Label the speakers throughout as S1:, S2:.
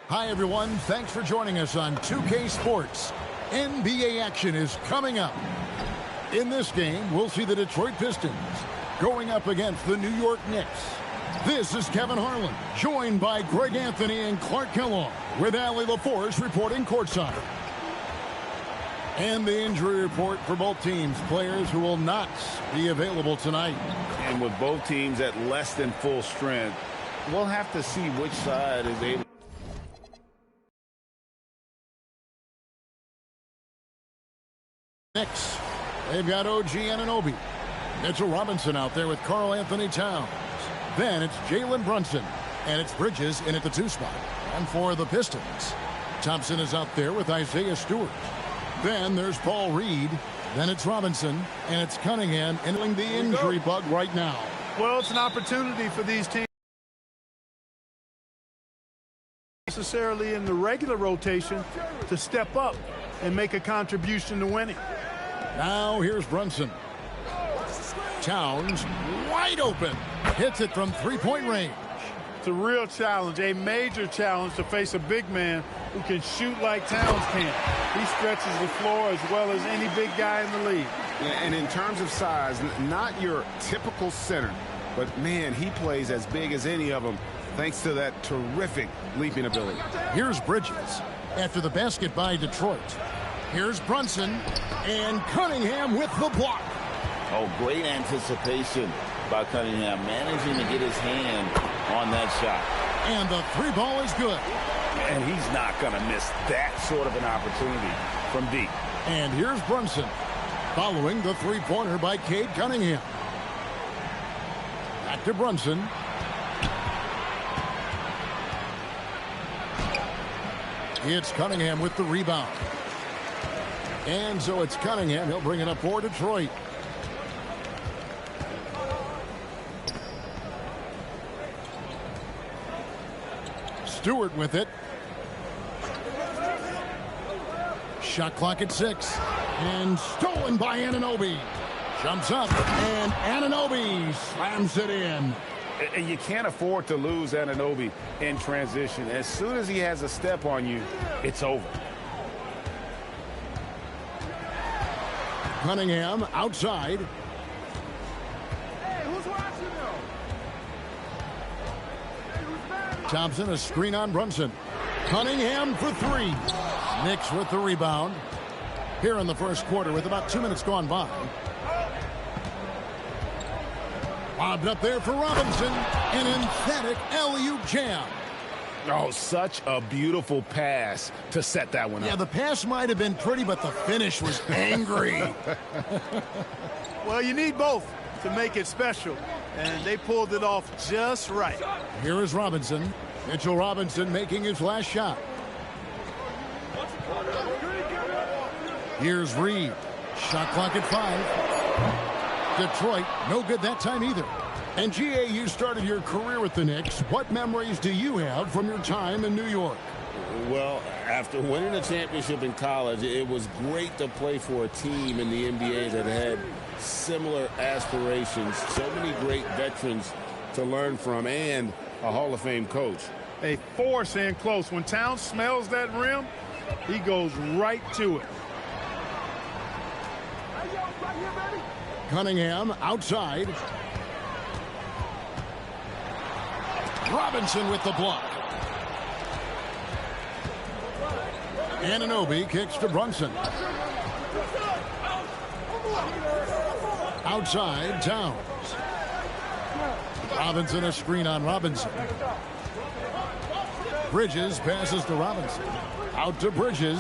S1: Hi, everyone. Thanks for joining us on 2K Sports. NBA action is coming up. In this game, we'll see the Detroit Pistons going up against the New York Knicks. This is Kevin Harlan, joined by Greg Anthony and Clark Kellogg, with Allie LaForce reporting courtside. And the injury report for both teams, players who will not be available tonight.
S2: And with both teams at less than full strength, we'll have to see which side is able.
S1: Knicks, they've got OG Anunoby. Mitchell Robinson out there with Karl Anthony Towns. Then it's Jalen Brunson, and it's Bridges in at the 2 spot. And for the Pistons, Thompson is out there with Isaiah Stewart. Then there's Paul Reed. Then it's Robinson, and it's Cunningham handling the injury bug right now.
S3: Well, it's an opportunity for these teams. Necessarily in the regular rotation to step up and make a contribution to winning.
S1: Now here's Brunson. Towns wide open. Hits it from three-point range.
S3: It's a real challenge, a major challenge to face a big man who can shoot like Towns can. He stretches the floor as well as any big guy in the league.
S2: Yeah, and in terms of size, not your typical center, but man, he plays as big as any of them thanks to that terrific leaping ability.
S1: Here's Bridges after the basket by Detroit. Here's Brunson, and Cunningham with the block.
S4: Oh, great anticipation by Cunningham, managing to get his hand on that shot.
S1: And the 3 ball is good.
S2: And he's not going to miss that sort of an opportunity from deep.
S1: And here's Brunson, following the 3-pointer by Cade Cunningham. Back to Brunson. It's Cunningham with the rebound. And so it's Cunningham. He'll bring it up for Detroit. Stewart with it. Shot clock at 6. And stolen by Anunoby. Jumps up, and Anunoby slams it in.
S2: And you can't afford to lose Anunoby in transition. As soon as he has a step on you, it's over.
S1: Cunningham outside.
S3: Hey, who's watching though?
S1: Thompson, a screen on Brunson. Cunningham for 3. Knicks with the rebound. Here in the first quarter with about 2 minutes gone by. Lobbed up there for Robinson. An emphatic alley-oop jam.
S2: Oh, such a beautiful pass to set that one up.
S1: Yeah, the pass might have been pretty, but the finish was angry.
S3: Well, you need both to make it special, and they pulled it off just right.
S1: Here is Robinson. Mitchell Robinson making his last shot. Here's Reed. Shot clock at 5. Detroit, no good that time either. And GA, you started your career with the Knicks. What memories do you have from your time in New York?
S4: Well, after winning a championship in college, it was great to play for a team in the NBA that had similar aspirations. So many great veterans to learn from, and a Hall of Fame coach.
S3: They force in close. When Towns smells that rim, he goes right to it.
S1: Cunningham outside. Robinson with the block. Anunoby kicks to Brunson. Outside, Towns. Robinson, a screen on Robinson. Bridges passes to Robinson. Out to Bridges.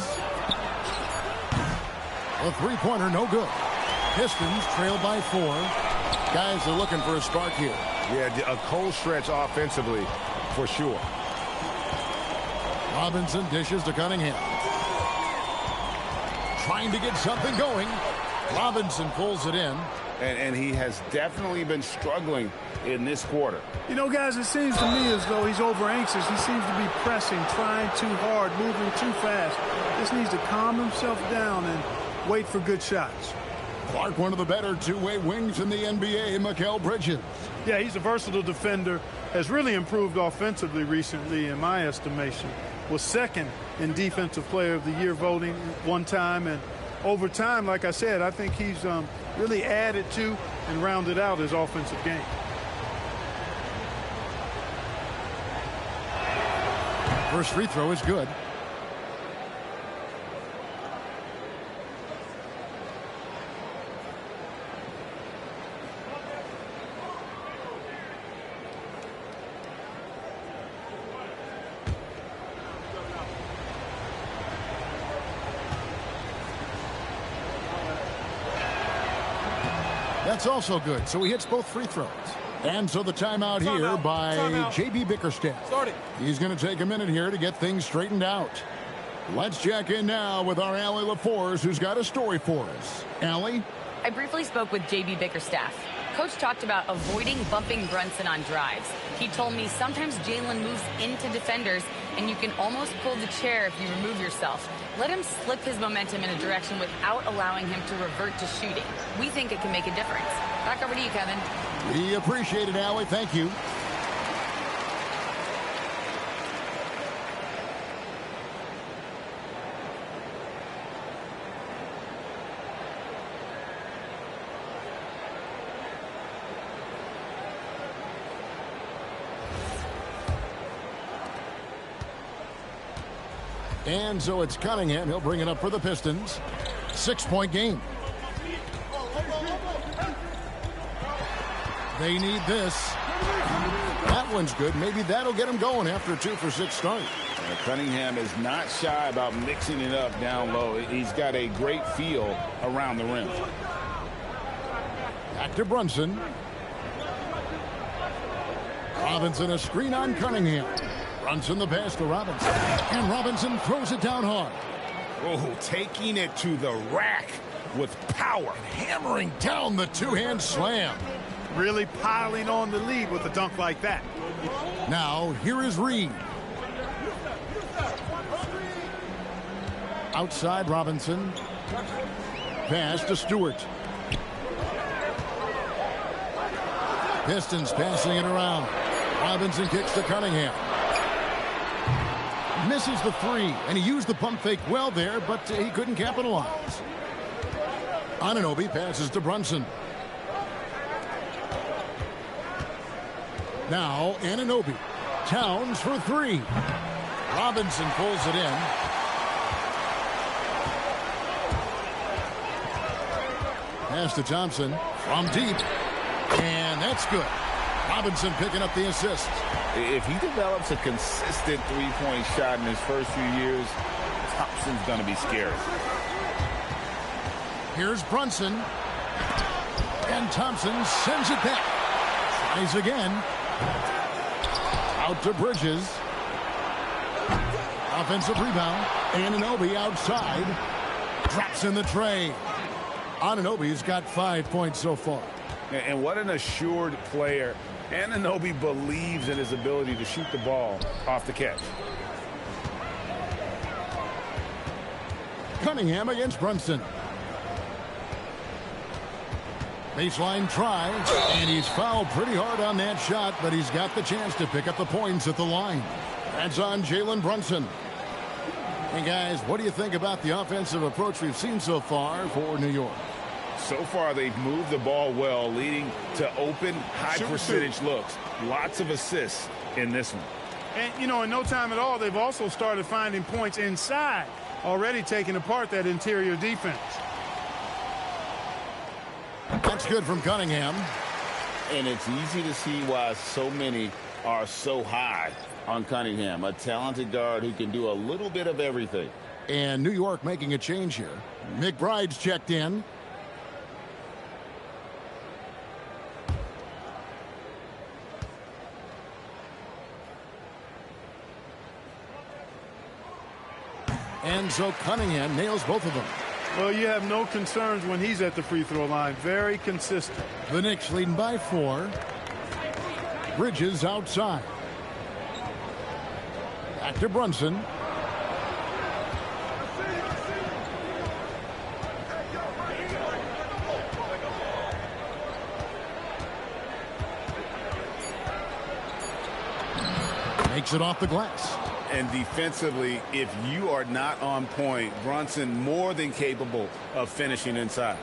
S1: A 3-pointer, no good. Pistons trail by 4. Guys are looking for a spark here.
S2: Yeah, a cold stretch offensively, for sure.
S1: Robinson dishes to Cunningham. Trying to get something going. Robinson pulls it in.
S2: And he has definitely been struggling in this quarter.
S3: You know, guys, it seems to me as though he's over anxious. He seems to be pressing, trying too hard, moving too fast. Just needs to calm himself down and wait for good shots.
S1: Clark, one of the better two-way wings in the NBA, Mikal Bridges.
S3: Yeah, he's a versatile defender, has really improved offensively recently in my estimation. was second in Defensive Player of the Year voting one time. And over time, like I said, I think he's really added to and rounded out his offensive game.
S1: First free throw is good. That's also good. So he hits both free throws. And so the timeout here by J.B. Bickerstaff. He's going to take a minute here to get things straightened out. Let's check in now with our Allie LaForce, who's got a story for us. Allie?
S5: I briefly spoke with J.B. Bickerstaff. Coach talked about avoiding bumping Brunson on drives. He told me sometimes Jalen moves into defenders, and you can almost pull the chair if you remove yourself. Let him slip his momentum in a direction without allowing him to revert to shooting. We think it can make a difference. Back over to you, Kevin.
S1: We appreciate it, Allie. Thank you. And so it's Cunningham. He'll bring it up for the Pistons. 6-point game. They need this. That one's good. Maybe that'll get him going after a 2 for 6 start.
S4: Cunningham is not shy about mixing it up down low. He's got a great feel around the rim.
S1: Back to Brunson. Robinson, a screen on Cunningham. Brunson the pass to Robinson. And Robinson throws it down hard.
S2: Oh, taking it to the rack with power.
S1: Hammering down the two-hand slam.
S3: Really piling on the lead with a dunk like that.
S1: Now, here is Reed. Outside Robinson. Pass to Stewart. Pistons passing it around. Robinson kicks to Cunningham. Misses the three, and he used the pump fake well there, but he couldn't capitalize. Anunoby passes to Brunson. Now Anunoby. Towns for three. Robinson pulls it in. Pass to Thompson from deep. And that's good. Robinson picking up the assist.
S4: If he develops a consistent three-point shot in his first few years, Thompson's going to be scary.
S1: Here's Brunson. And Thompson sends it back. Tries again. Out to Bridges. Offensive rebound. Anunoby outside. Drops in the tray. Anunoby's got 5 points so far.
S2: And what an assured player. Anunoby believes in his ability to shoot the ball off the catch.
S1: Cunningham against Brunson. Baseline try, and he's fouled pretty hard on that shot, but he's got the chance to pick up the points at the line. That's on Jalen Brunson. Hey, guys, what do you think about the offensive approach we've seen so far for New York?
S2: So far, they've moved the ball well, leading to open, high-percentage looks. Lots of assists in this one.
S3: And, you know, in no time at all, they've also started finding points inside, already taking apart that interior defense.
S1: That's good from Cunningham.
S4: And it's easy to see why so many are so high on Cunningham, a talented guard who can do a little bit of everything.
S1: And New York making a change here. McBride's checked in. And so Cunningham nails both of them.
S3: Well, you have no concerns when he's at the free throw line. Very consistent.
S1: The Knicks leading by 4. Bridges outside. Back to Brunson. Makes it off the glass.
S2: And defensively, if you are not on point, Brunson more than capable of finishing inside.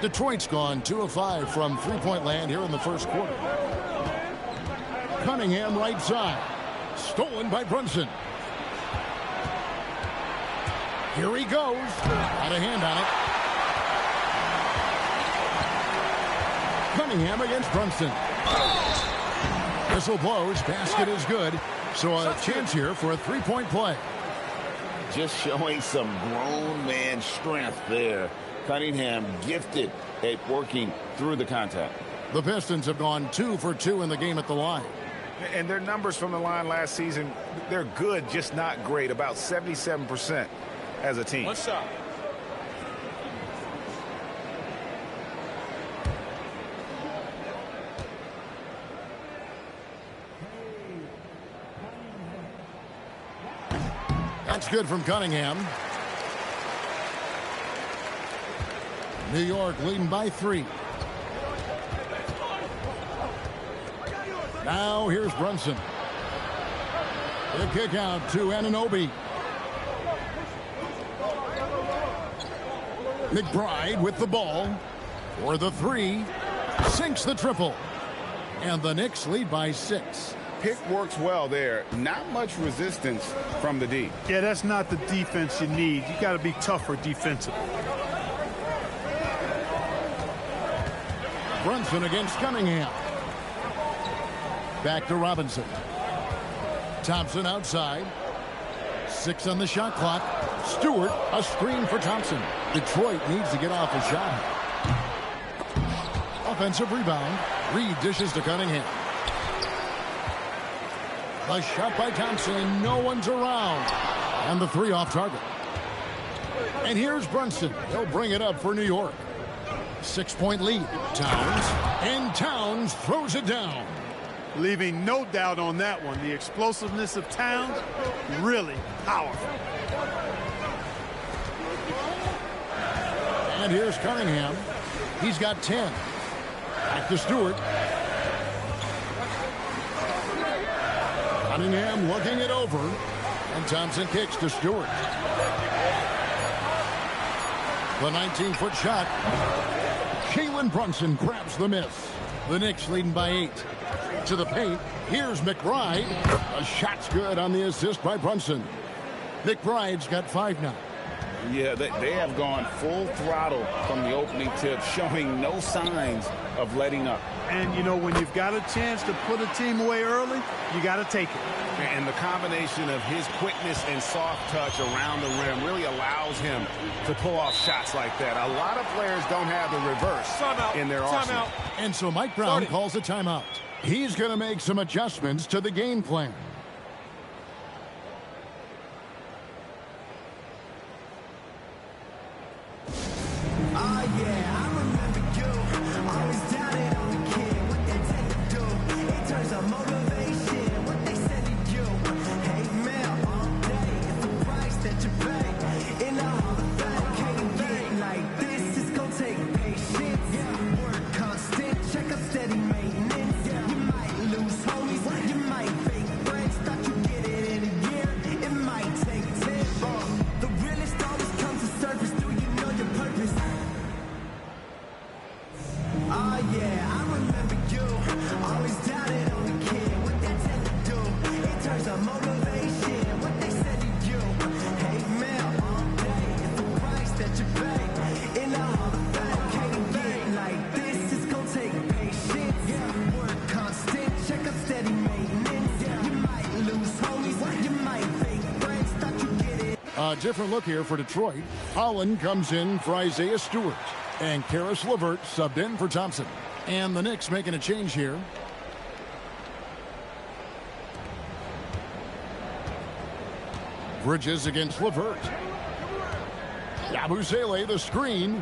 S1: Detroit's gone 2 of 5 from three-point land here in the first quarter. Cunningham right side. Stolen by Brunson. Here he goes. Got a hand on it. Cunningham against Brunson. Whistle blows. Basket is good. So a chance here for a three-point play.
S4: Just showing some grown man strength there. Cunningham gifted at working through the contact.
S1: The Pistons have gone 2 for 2 in the game at the line.
S2: And their numbers from the line last season, they're good, just not great. About 77% as a team.
S6: One shot.
S1: That's good from Cunningham. New York leading by 3. Now here's Brunson. The kick out to Anunoby. McBride with the ball for the 3. Sinks the triple. And the Knicks lead by 6.
S2: Pick works well there. Not much resistance from the D.
S3: Yeah, that's not the defense you need. You got to be tougher defensively.
S1: Brunson against Cunningham. Back to Robinson. Thompson outside. 6 on the shot clock. Stewart, a screen for Thompson. Detroit needs to get off a shot. Offensive rebound. Reed dishes to Cunningham. The shot by Thompson. No one's around. And the 3 off target. And here's Brunson. He'll bring it up for New York. 6-point lead. Towns. And Towns throws it down.
S3: Leaving no doubt on that one. The explosiveness of Towns, really powerful.
S1: And here's Cunningham. He's got 10. Back to Stewart. Cunningham looking it over. And Thompson kicks to Stewart. The 19-foot shot. Jalen Brunson grabs the miss. The Knicks leading by 8. To the paint. Here's McBride. A shot's good on the assist by Brunson. McBride's got 5 now.
S2: Yeah, they have gone full throttle from the opening tip, showing no signs of letting up.
S3: And, you know, when you've got a chance to put a team away early, you got to take it.
S2: And the combination of his quickness and soft touch around the rim really allows him to pull off shots like that. A lot of players don't have the reverse in their arsenal.
S1: And so Mike Brown calls a timeout. He's going to make some adjustments to the game plan. Different look here for Detroit. Holland comes in for Isaiah Stewart. And Karis LeVert subbed in for Thompson. And the Knicks making a change here. Bridges against LeVert. Yabusele the screen.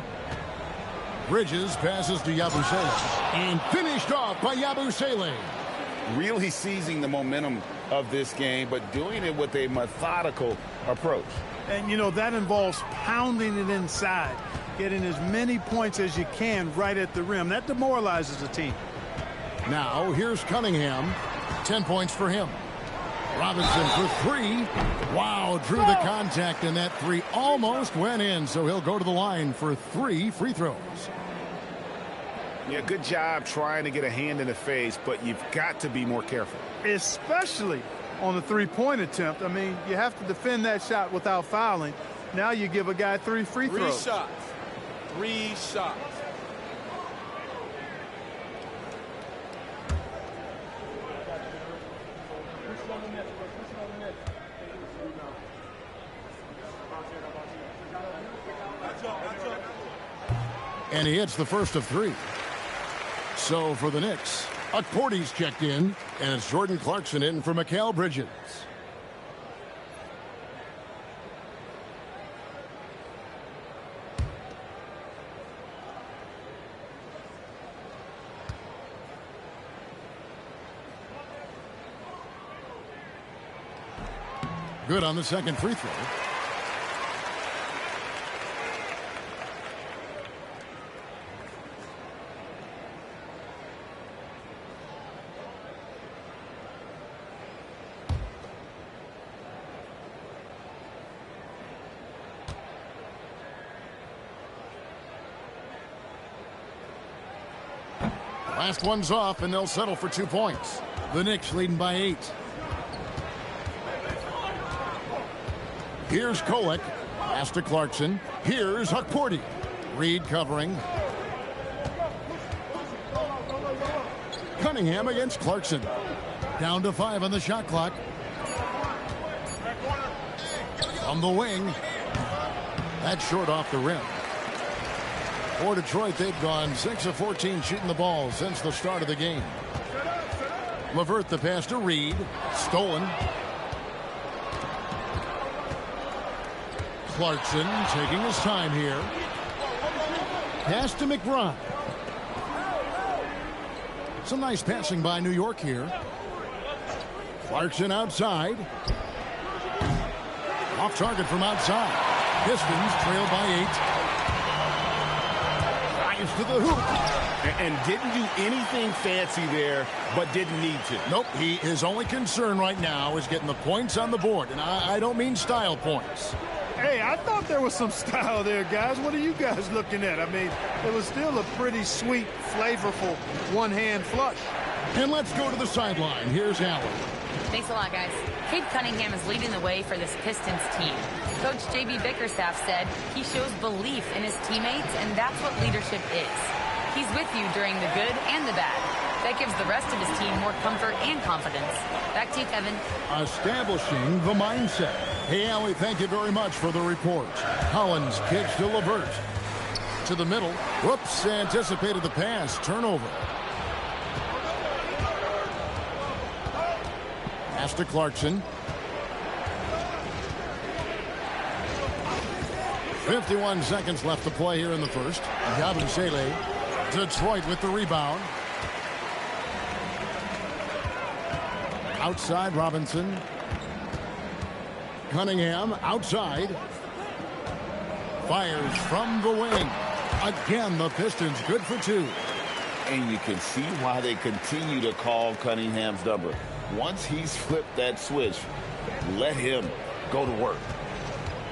S1: Bridges passes to Yabusele. And finished off by Yabusele.
S2: Really seizing the momentum of this game, but doing it with a methodical approach.
S3: And, you know, that involves pounding it inside, getting as many points as you can right at the rim. That demoralizes the team.
S1: Now, here's Cunningham. 10 points for him. Robinson for three. Wow, drew the contact, and that three almost went in, so he'll go to the line for 3 free throws.
S2: Yeah, good job trying to get a hand in the face, but you've got to be more careful.
S3: Especially on the three-point attempt. I mean, you have to defend that shot without fouling. Now you give a guy 3 free throws.
S6: 3 shots. 3 shots.
S1: And he hits the first of 3. So for the Knicks, Porty's checked in, and it's Jordan Clarkson in for Mikal Bridges. Good on the second free throw. Last one's off, and they'll settle for 2 points. The Knicks leading by 8. Here's Kolek. Pass to Clarkson. Here's Porty. Reed covering. Cunningham against Clarkson. Down to 5 on the shot clock. From the wing. That's short off the rim. For Detroit, they've gone 6 of 14 shooting the ball since the start of the game. LeVert the pass to Reed. Stolen. Clarkson taking his time here. Pass to McBride. Some nice passing by New York here. Clarkson outside. Off target from outside. Pistons trail by 8. To the hoop.
S2: And didn't do anything fancy there, but didn't need to.
S1: Nope. His only concern right now is getting the points on the board. And I don't mean style points.
S3: Hey, I thought there was some style there, guys. What are you guys looking at? I mean, it was still a pretty sweet, flavorful one-hand flush.
S1: And let's go to the sideline. Here's Allen.
S5: Thanks a lot, guys. Cade Cunningham is leading the way for this Pistons team. Coach J.B. Bickerstaff said he shows belief in his teammates, and that's what leadership is. He's with you during the good and the bad. That gives the rest of his team more comfort and confidence. Back to you, Kevin.
S1: Establishing the mindset. Hey, Allie, thank you very much for the report. Collins kicks to LeVert. To the middle. Whoops, anticipated the pass. Turnover. Pass to Clarkson. 51 seconds left to play here in the first. Yabusele. Detroit with the rebound. Outside Robinson. Cunningham outside. Fires from the wing. Again, the Pistons good for 2.
S4: And you can see why they continue to call Cunningham's number. Once he's flipped that switch, let him go to work.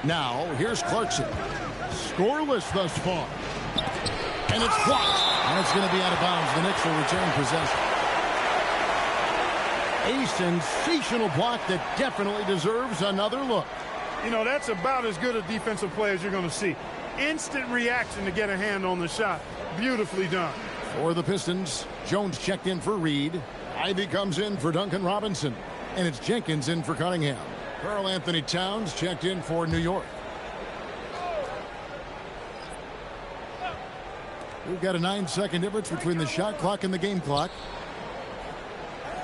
S1: Now, here's Clarkson. Scoreless thus far. And it's blocked. And it's going to be out of bounds. The Knicks will return possession. A sensational block that definitely deserves another look.
S3: You know, that's about as good a defensive play as you're going to see. Instant reaction to get a hand on the shot. Beautifully done.
S1: For the Pistons, Jones checked in for Reed. Ivy comes in for Duncan Robinson. And it's Jenkins in for Cunningham. Karl Anthony Towns checked in for New York. We've got a 9-second difference between the shot clock and the game clock.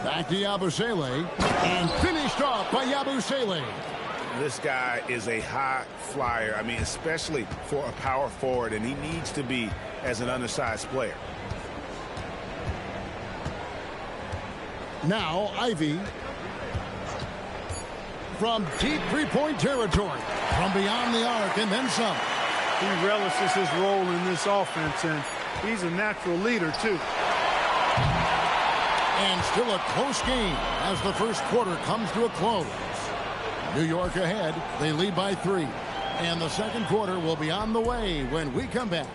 S1: Back to Yabusele. And finished off by Yabusele.
S2: This guy is a high flyer. I mean, especially for a power forward, and he needs to be as an undersized player.
S1: Now, Ivy. From deep three-point territory. From beyond the arc and then some.
S3: He relishes his role in this offense, and he's a natural leader, too.
S1: And And still a close game as the first quarter comes to a close. New York ahead. They lead by 3. And the second quarter will be on the way when we come back.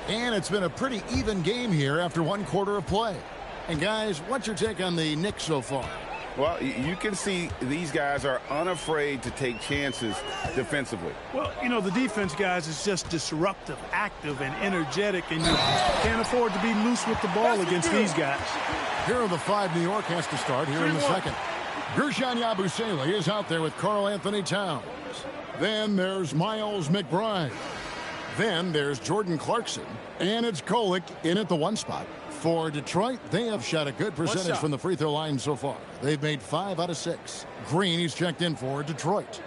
S1: And it's been a pretty even game here after one quarter of play. And guys, what's your take on the Knicks so far?
S2: Well, you can see these guys are unafraid to take chances defensively.
S3: Well, you know, the defense, guys, is just disruptive, active, and energetic, and you can't afford to be loose with the ball against these guys.
S1: Here are the 5 New York has to start here in the second. Guerschon Yabusele is out there with Karl Anthony Towns. Then there's Miles McBride. Then there's Jordan Clarkson, and it's Kolek in at the 1 spot. For Detroit, they have shot a good percentage from the free throw line so far. They've made 5 out of 6. Green, he's checked in for Detroit.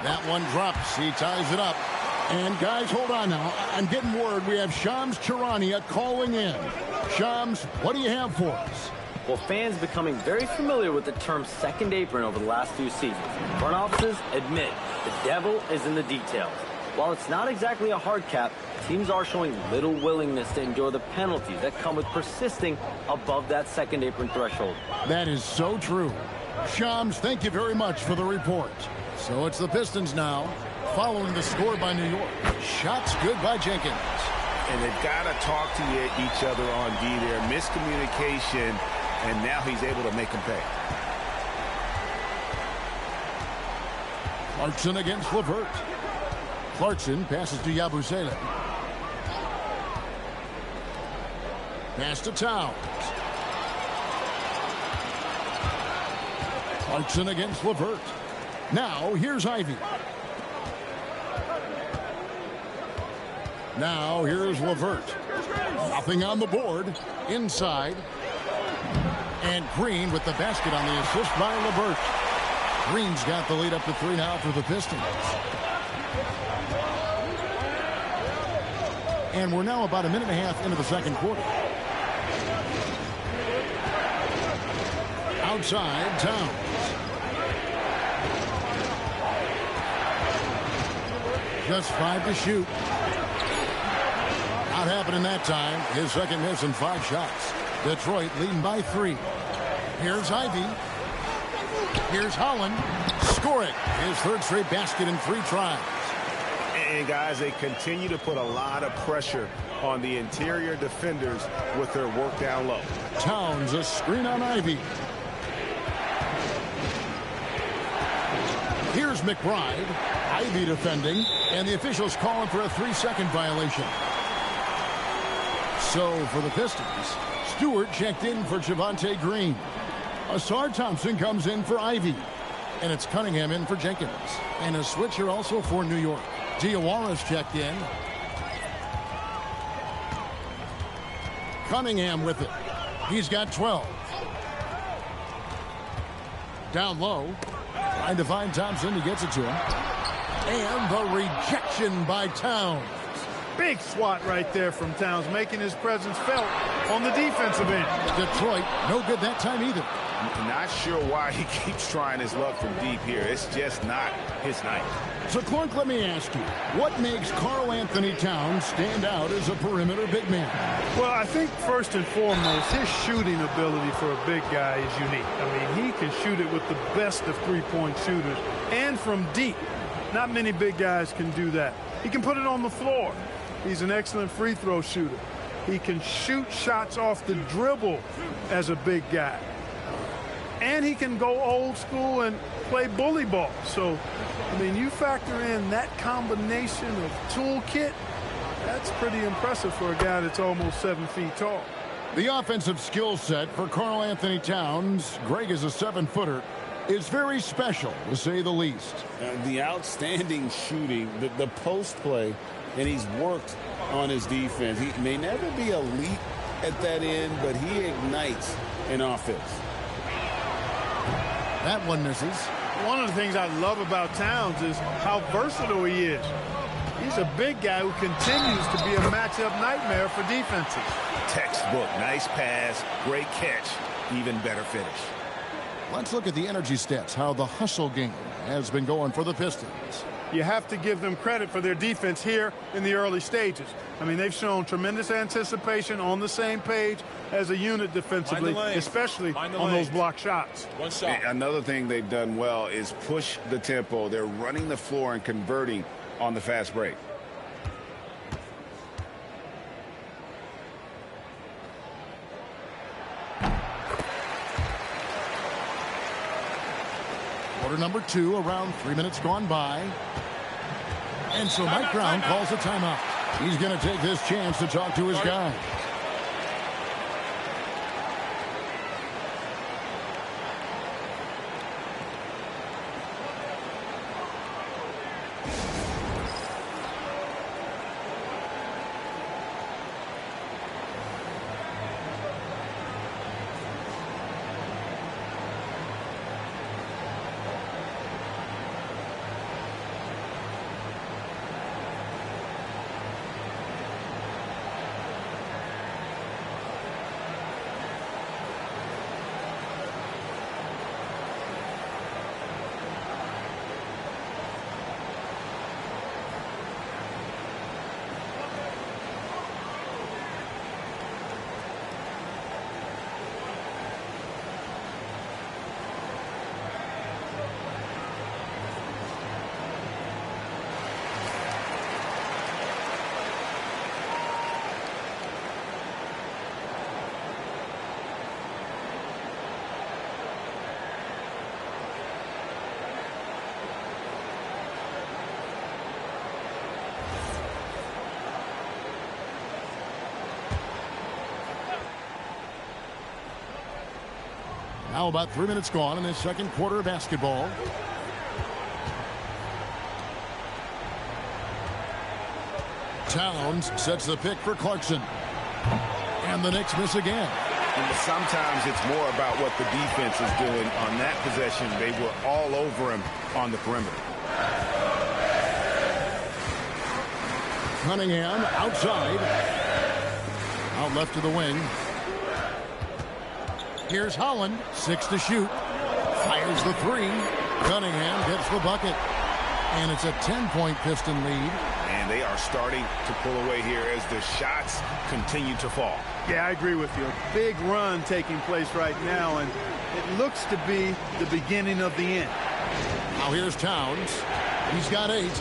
S1: That one drops. He ties it up. And guys, hold on now. I'm getting word we have Shams Charania calling in. Shams, what do you have for us?
S7: Well, fans becoming very familiar with the term second apron over the last few seasons. Front offices admit the devil is in the details. While it's not exactly a hard cap, teams are showing little willingness to endure the penalties that come with persisting above that second apron threshold.
S1: That is so true. Shams, thank you very much for the report. So it's the Pistons now, following the score by New York. Shots good by Jenkins.
S2: And they've got to talk to each other on D there. Miscommunication, and now he's able to make them pay.
S1: Clarkson against LeVert. Clarkson passes to Yabusele. Pass to Towns. Clarkson against LeVert. Now here's Ivy. Now here's LeVert. Nothing on the board. Inside. And Green with the basket on the assist by LeVert. Green's got the lead up to 3 now for the Pistons. And we're now about a minute and a half into the second quarter. Outside, Towns. Just 5 to shoot. Not happening that time. His second miss and 5 shots. Detroit leading by 3. Here's Ivy. Here's Holland. Scoring his 3rd straight basket in 3 tries.
S2: And guys, they continue to put a lot of pressure on the interior defenders with their work down low.
S1: Towns, a screen on Ivy. Here's McBride. Ivy defending, and the officials calling for a 3-second violation. So for the Pistons, Stewart checked in for Javonte Green. Asar Thompson comes in for Ivy. And it's Cunningham in for Jenkins. And a switcher also for New York. Diawara's checked in. Cunningham with it. He's got 12. Down low. Trying to find Thompson. He gets it to him. And the rejection by Towns.
S3: Big swat right there from Towns, making his presence felt on the defensive end.
S1: Detroit, no good that time either.
S2: Not sure why he keeps trying his luck from deep here. It's just not his night.
S1: So, Clark, let me ask you, what makes Karl Anthony Towns stand out as a perimeter big man?
S3: Well, I think first and foremost, his shooting ability for a big guy is unique. I mean, he can shoot it with the best of three-point shooters and from deep. Not many big guys can do that. He can put it on the floor. He's an excellent free throw shooter. He can shoot shots off the dribble as a big guy. And he can go old school and play bully ball. So, I mean, you factor in that combination of toolkit, that's pretty impressive for a guy that's almost 7 feet tall.
S1: The offensive skill set for Karl Anthony Towns, Greg is a 7-footer, is very special, to say the least.
S4: The outstanding shooting, the post play, and he's worked on his defense. He may never be elite at that end, but he ignites an offense.
S1: That one misses.
S3: One of the things I love about Towns is how versatile he is. He's a big guy who continues to be a matchup nightmare for defenses.
S2: Textbook, nice pass, great catch, even better finish.
S1: Let's look at the energy stats, how the hustle game has been going for the Pistons.
S3: You have to give them credit for their defense here in the early stages. I mean, they've shown tremendous anticipation, on the same page as a unit defensively, especially on those block shots.
S6: One shot.
S2: Another thing they've done well is push the tempo. They're running the floor and converting on the fast break.
S1: Quarter number 2, around 3 minutes gone by. And so Mike Brown calls a timeout. He's going to take this chance to talk to his guys. Now about 3 minutes gone in this second quarter of basketball. Towns sets the pick for Clarkson. And the Knicks miss again.
S2: And sometimes it's more about what the defense is doing. On that possession, they were all over him on the perimeter.
S1: Cunningham outside. Out left to the wing. Here's Holland, 6 to shoot. Fires the 3. Cunningham gets the bucket. And it's a 10-point Piston lead.
S2: And they are starting to pull away here as the shots continue to fall.
S3: Yeah, I agree with you. A big run taking place right now, and it looks to be the beginning of the end.
S1: Now here's Towns. He's got 8.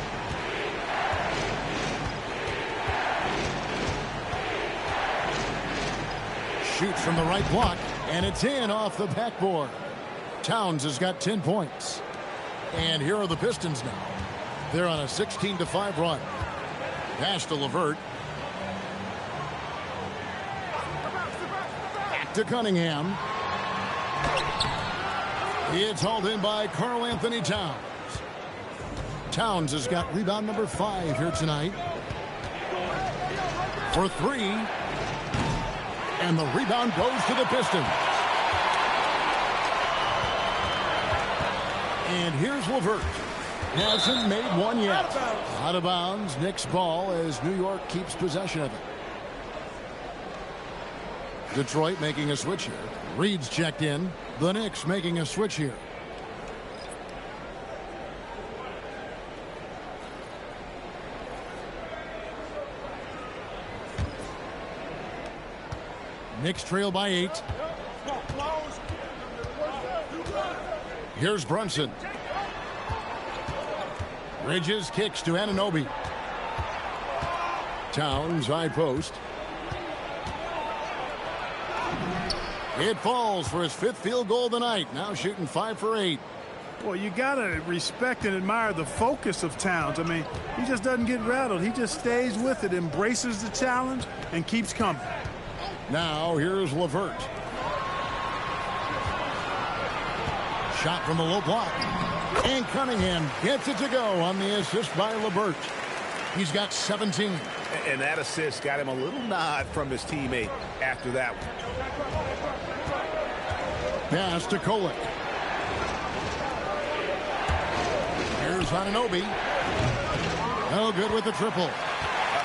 S1: Shoots from the right block, and it's in off the backboard. Towns has got 10 points. And here are the Pistons now. They're on a 16-5 run. Pass to LeVert. Back to Cunningham. It's hauled in by Karl Anthony Towns. Towns has got rebound number 5 here tonight. For 3. And the rebound goes to the Pistons. And here's LeVert. Hasn't made one yet. Out of bounds. Knicks ball as New York keeps possession of it. Detroit making a switch here. Reed's checked in. The Knicks making a switch here. Knicks trail by 8. Here's Brunson. Bridges kicks to Anunoby. Towns high post. It falls for his 5th field goal of the night. Now shooting 5 for 8.
S3: Well, you got to respect and admire the focus of Towns. I mean, he just doesn't get rattled. He just stays with it, embraces the challenge, and keeps coming.
S1: Now here's LeVert. Shot from the low block. And Cunningham gets it to go on the assist by LeVert. He's got 17.
S2: And that assist got him a little nod from his teammate after that one.
S1: Pass to Kolek. Here's Anunoby. No good with the triple.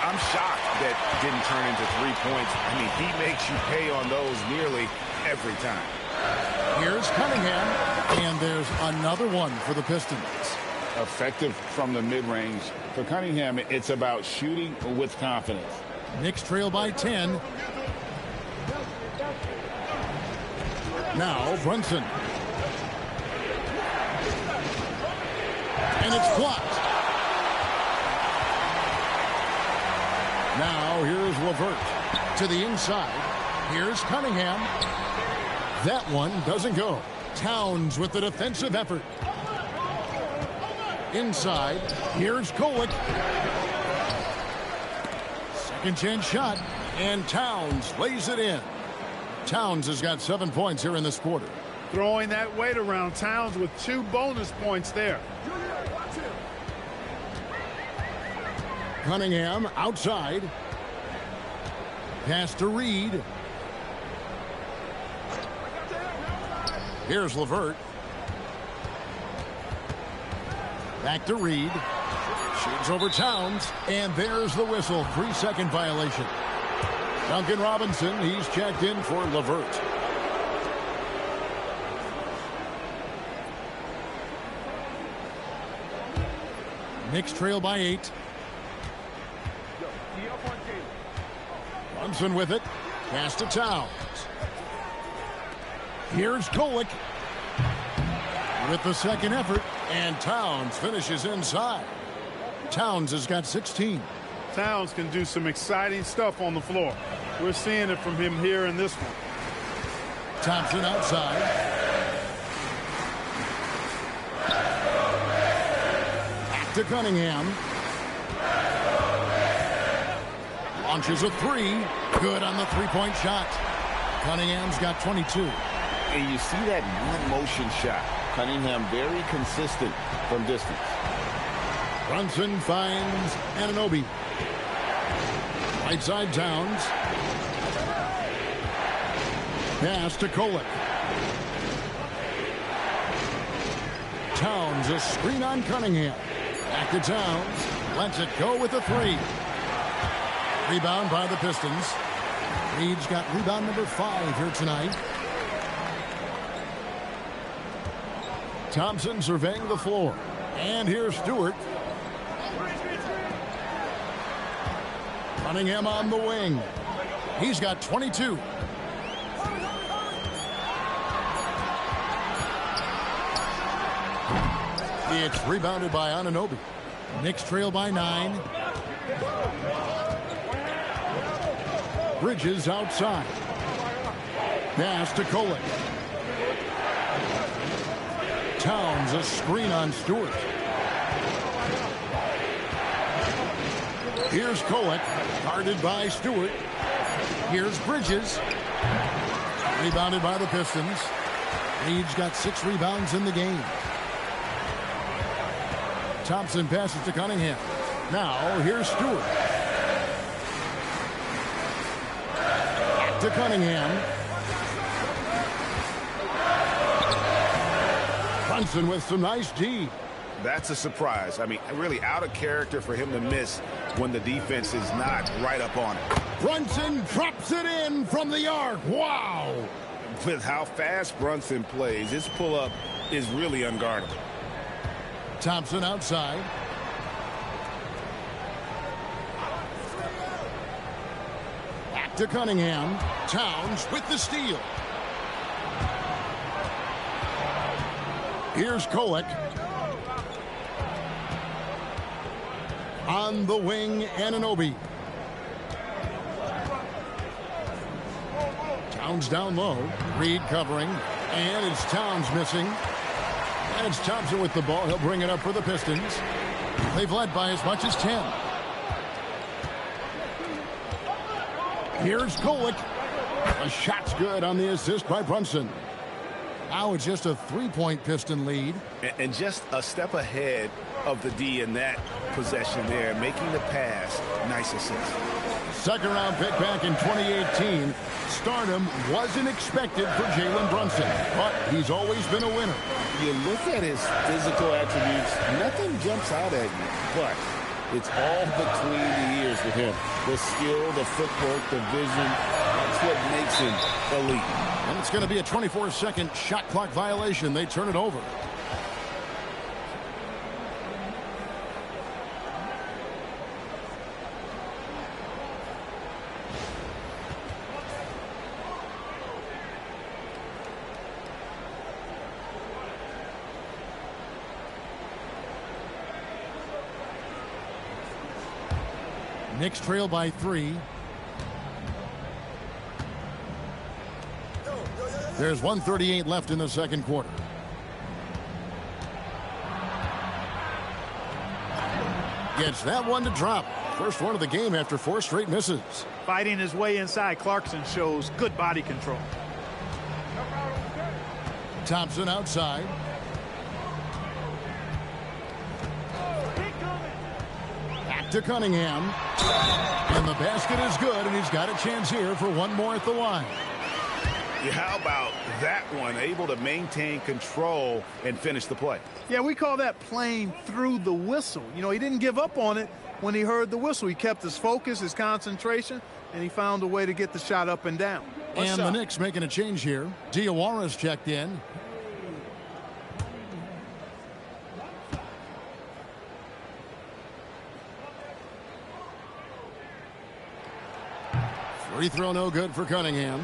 S2: I'm shocked that didn't turn into 3 points. I mean, he makes you pay on those nearly every time.
S1: Here's Cunningham, and there's another one for the Pistons.
S4: Effective from the mid-range. For Cunningham, it's about shooting with confidence.
S1: Knicks trail by 10. Now Brunson. And it's blocked. Now here's LeVert to the inside. Here's Cunningham. That one doesn't go. Towns with the defensive effort. Inside, here's Kolek. Second chance shot, and Towns lays it in. Towns has got 7 points here in this quarter.
S3: Throwing that weight around. Towns with 2 bonus points there.
S1: Cunningham outside. Pass to Reed. Here's LeVert. Back to Reed. Shoots over Towns. And there's the whistle. 3-second violation. Duncan Robinson, he's checked in for LeVert. Knicks trail by 8. Brunson with it. Pass to Towns. Here's Kolek with the second effort, and Towns finishes inside. Towns has got 16.
S3: Towns can do some exciting stuff on the floor. We're seeing it from him here in this one.
S1: Thompson outside. Back to Cunningham. Launches a 3. Good on the 3-point shot. Cunningham's got 22.
S4: And you see that one-motion shot. Cunningham very consistent from distance.
S1: Brunson finds Anunoby. Right side Towns. Pass to Kolek. Towns, a screen on Cunningham. Back to Towns. Lets it go with a 3. Rebound by the Pistons. Reed's got rebound number 5 here tonight. Thompson surveying the floor. And here's Stewart. Cunningham on the wing. He's got 22. It's rebounded by Anunoby. Knicks trail by 9. Bridges outside. Pass to Kolek. Towns, a screen on Stewart. Here's Kolek, guarded by Stewart. Here's Bridges. Rebounded by the Pistons. Reed's got 6 rebounds in the game. Thompson passes to Cunningham. Now, here's Stewart. Back to Cunningham. Brunson with some nice D.
S2: That's a surprise. I mean, really out of character for him to miss when the defense is not right up on it.
S1: Brunson drops it in from the arc. Wow.
S2: With how fast Brunson plays, his pull-up is really unguardable.
S1: Thompson outside. Back to Cunningham. Towns with the steal. Here's Kolek. On the wing, Anunoby. Towns down low. Reed covering. And it's Towns missing. And it's Thompson with the ball. He'll bring it up for the Pistons. They've led by as much as 10. Here's Golick. A shot's good on the assist by Brunson. Now it's just a 3-point Piston lead.
S2: And just a step ahead of the D in that possession there, making the pass. Nice assist.
S1: Second-round pick back in 2018. Stardom wasn't expected for Jalen Brunson, but he's always been a winner.
S4: You look at his physical attributes, nothing jumps out at you, but it's all between the ears with him. The skill, the footwork, the vision, that's what makes him elite.
S1: And it's going to be a 24-second shot clock violation. They turn it over. Knicks trail by 3. There's 1:38 left in the second quarter. Gets that one to drop. First one of the game after 4 straight misses.
S3: Fighting his way inside, Clarkson shows good body control.
S1: Thompson outside. Back to Cunningham. And the basket is good, and he's got a chance here for one more at the line.
S2: Yeah, how about that one? Able to maintain control and finish the play.
S3: Yeah, we call that playing through the whistle. You know, he didn't give up on it when he heard the whistle. He kept his focus, his concentration, and he found a way to get the shot up and down.
S1: And the Knicks making a change here. Diawara's checked in. Free throw no good for Cunningham.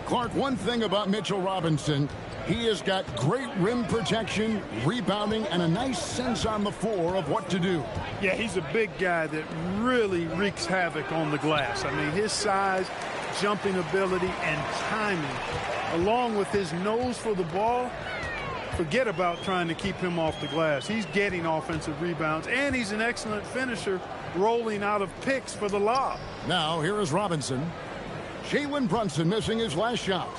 S1: Clark, one thing about Mitchell Robinson, he has got great rim protection, rebounding, and a nice sense on the floor of what to do.
S3: Yeah, he's a big guy that really wreaks havoc on the glass. I mean, his size, jumping ability, and timing, along with his nose for the ball, forget about trying to keep him off the glass. He's getting offensive rebounds, and he's an excellent finisher, rolling out of picks for the lob.
S1: Now, here is Robinson. Jalen Brunson missing his last shot.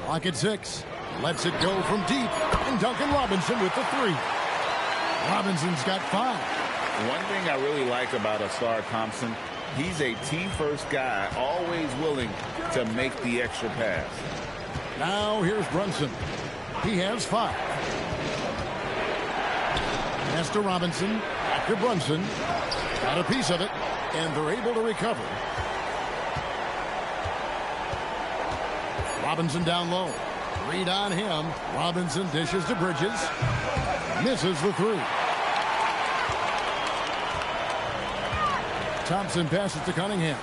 S1: Clock at 6. Lets it go from deep. And Duncan Robinson with the 3. Robinson's got 5.
S4: One thing I really like about Asar Thompson, he's a team-first guy, always willing to make the extra pass.
S1: Now here's Brunson. He has 5. Pass to Robinson. Back to Brunson. Got a piece of it. And they're able to recover. Robinson down low. Reed on him. Robinson dishes to Bridges. Misses the 3. Thompson passes to Cunningham.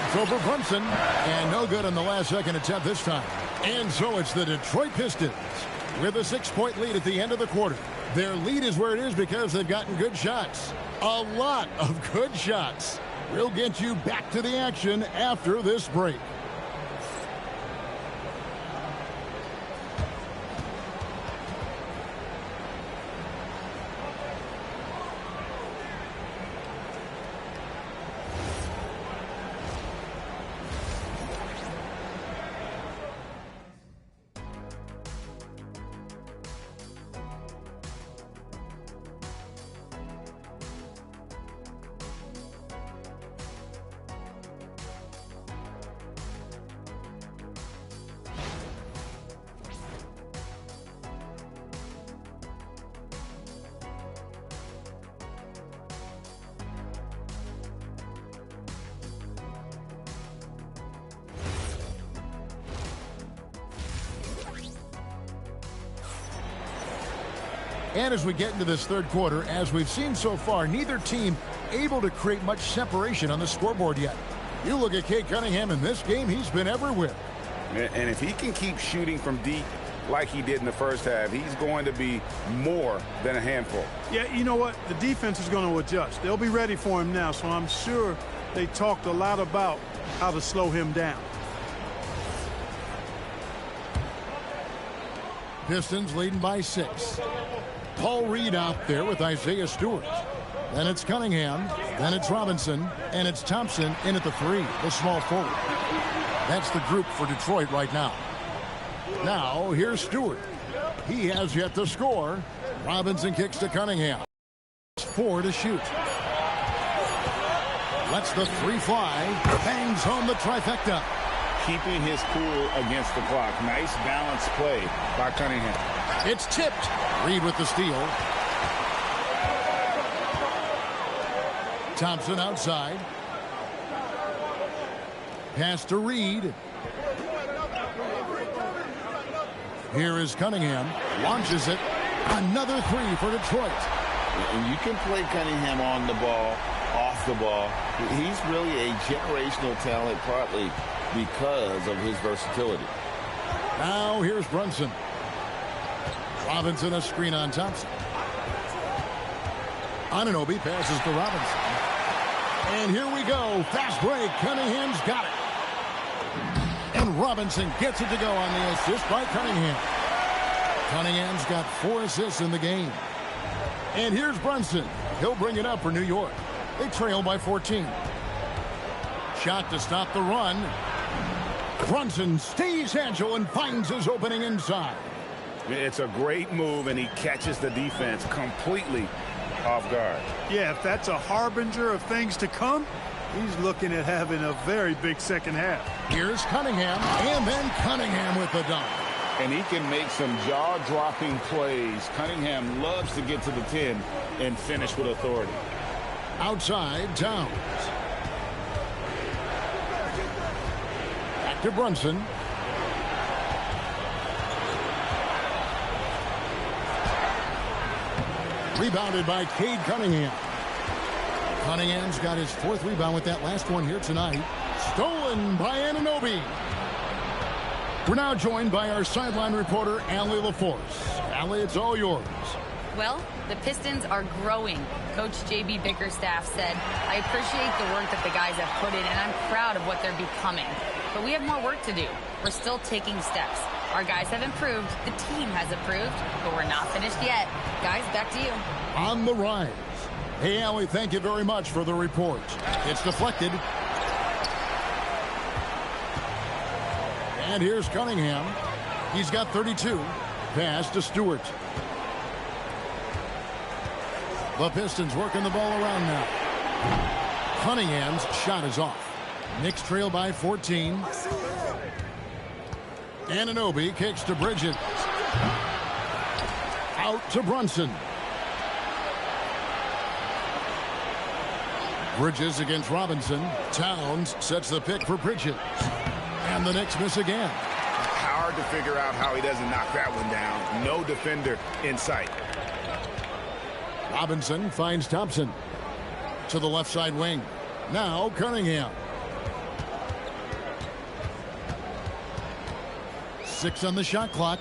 S1: Shoots over Brunson. And no good on the last second attempt this time. And so it's the Detroit Pistons with a 6-point lead at the end of the quarter. Their lead is where it is because they've gotten good shots. A lot of good shots. We'll get you back to the action after this break. And as we get into this third quarter, as we've seen so far, neither team able to create much separation on the scoreboard yet. You look at Cade Cunningham in this game, he's been everywhere.
S2: And if he can keep shooting from deep like he did in the first half, he's going to be more than a handful.
S3: Yeah, you know what? The defense is going to adjust. They'll be ready for him now, so I'm sure they talked a lot about how to slow him down.
S1: Pistons leading by 6. Paul Reed out there with Isaiah Stewart. Then it's Cunningham. Then it's Robinson. And it's Thompson in at the 3, the small forward. That's the group for Detroit right now. Now, here's Stewart. He has yet to score. Robinson kicks to Cunningham. 4 to shoot. Lets the 3 fly. Bangs home the trifecta.
S2: Keeping his cool against the clock. Nice balanced play by Cunningham.
S1: It's tipped. Reed with the steal. Thompson outside. Pass to Reed. Here is Cunningham. Launches it. Another 3 for Detroit.
S4: And you can play Cunningham on the ball, off the ball. He's really a generational talent, partly because of his versatility.
S1: Now here's Brunson. Robinson a screen on Thompson. Anunoby passes to Robinson. And here we go. Fast break. Cunningham's got it. And Robinson gets it to go on the assist by Cunningham. Cunningham's got 4 assists in the game. And here's Brunson. He'll bring it up for New York. They trail by 14. Shot to stop the run. Brunson stays agile and finds his opening inside.
S2: It's a great move, and he catches the defense completely off guard.
S3: Yeah, if that's a harbinger of things to come, he's looking at having a very big second half.
S1: Here's Cunningham, and then Cunningham with the dunk.
S2: And he can make some jaw-dropping plays. Cunningham loves to get to the 10 and finish with authority.
S1: Outside, Towns. Back to Brunson. Rebounded by Cade Cunningham. Cunningham's got his 4th rebound with that last one here tonight. Stolen by Anunoby. We're now joined by our sideline reporter, Allie LaForce. Allie, it's all yours.
S5: Well, the Pistons are growing. Coach J.B. Bickerstaff said, I appreciate the work that the guys have put in, and I'm proud of what they're becoming. But we have more work to do. We're still taking steps. Our guys have improved. The team has improved, but we're not finished yet. Guys, back to you.
S1: On the rise. Hey, Allie, thank you very much for the report. It's deflected. And here's Cunningham. He's got 32. Pass to Stewart. The Pistons working the ball around now. Cunningham's shot is off. Knicks trail by 14. Anunoby kicks to Bridges. Out to Brunson. Bridges against Robinson. Towns sets the pick for Bridges. And the Knicks miss again.
S2: Hard to figure out how he doesn't knock that one down. No defender in sight.
S1: Robinson finds Thompson. To the left side wing. Now Cunningham. 6 on the shot clock.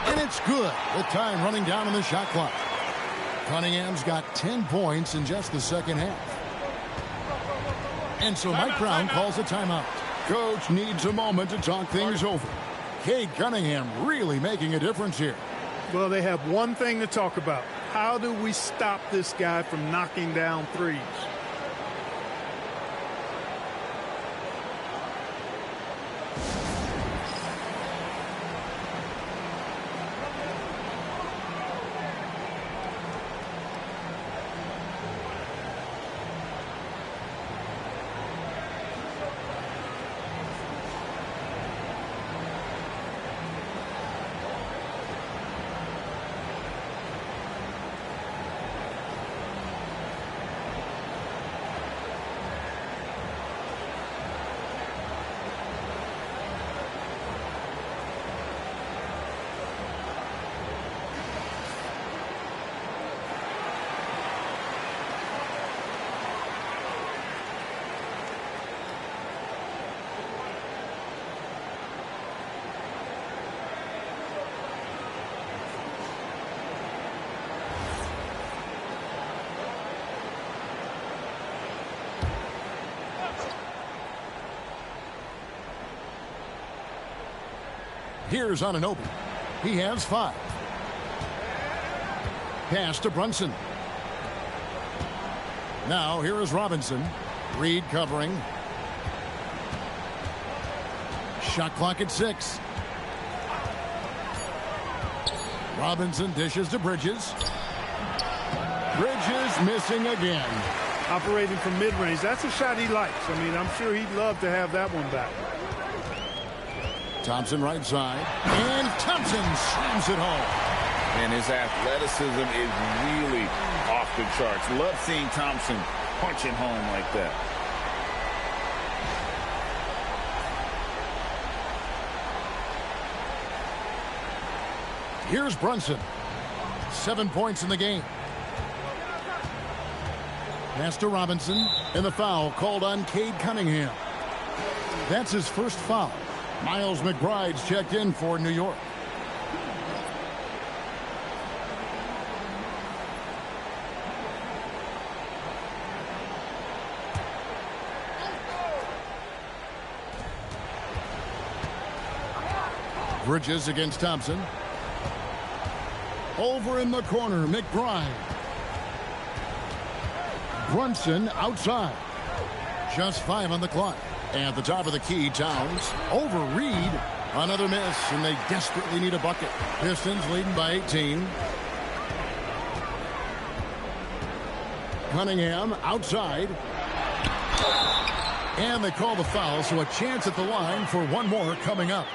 S1: And it's good with time running down on the shot clock. Cunningham's got 10 points in just the second half. And so Mike Brown calls a timeout. Coach needs a moment to talk things over. Cade Cunningham really making a difference here.
S3: Well, they have one thing to talk about. How do we stop this guy from knocking down threes?
S1: Here's Anunoby. He has 5. Pass to Brunson. Now here is Robinson. Reed covering. Shot clock at 6. Robinson dishes to Bridges. Bridges missing again.
S3: Operating from mid-range. That's a shot he likes. I mean, I'm sure he'd love to have that one back.
S1: Thompson right side. And Thompson slams it home.
S4: And his athleticism is really off the charts. Love seeing Thompson punch it home like that.
S1: Here's Brunson. 7 points in the game. Pass to Robinson. And the foul called on Cade Cunningham. That's his first foul. Miles McBride's checked in for New York. Bridges against Thompson. Over in the corner, McBride. Brunson outside. Just 5 on the clock. At the top of the key, Towns over Reed. Another miss, and they desperately need a bucket. Pistons leading by 18. Cunningham outside. And they call the foul, so a chance at the line for one more coming up.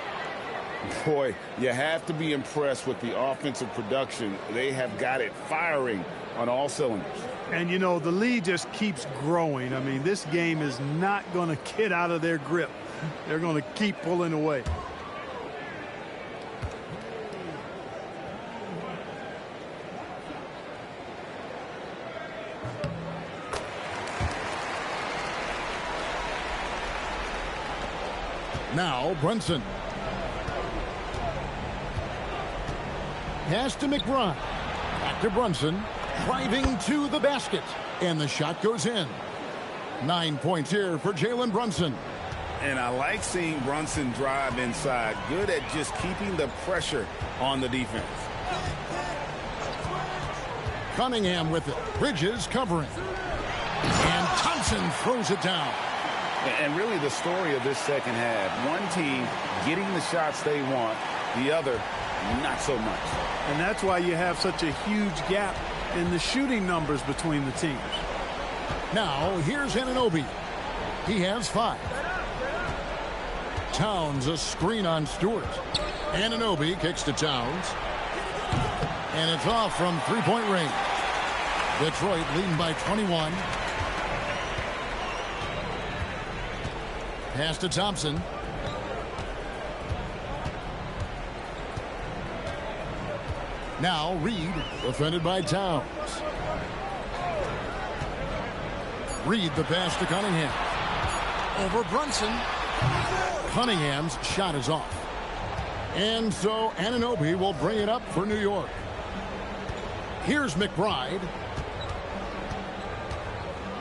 S4: Boy, you have to be impressed with the offensive production. They have got it firing on all cylinders.
S3: And, you know, the lead just keeps growing. I mean, this game is not going to get out of their grip. They're going to keep pulling away.
S1: Now, Brunson. Pass to McBride. Back to Brunson. Driving to the basket. And the shot goes in. 9 points here for Jalen Brunson.
S2: And I like seeing Brunson drive inside. Good at just keeping the pressure on the defense.
S1: Cunningham with it. Bridges covering. And Thompson throws it down.
S2: And really the story of this second half. One team getting the shots they want. The other, not so much.
S3: And that's why you have such a huge gap in the shooting numbers between the teams.
S1: Now, here's Anunoby. He has 5. Towns a screen on Stewart. Anunoby kicks to Towns. And it's off from three-point range. Detroit leading by 21. Pass to Thompson. Now Reed, defended by Towns. Reed the pass to Cunningham. Over Brunson. Cunningham's shot is off. And so Anunoby will bring it up for New York. Here's McBride.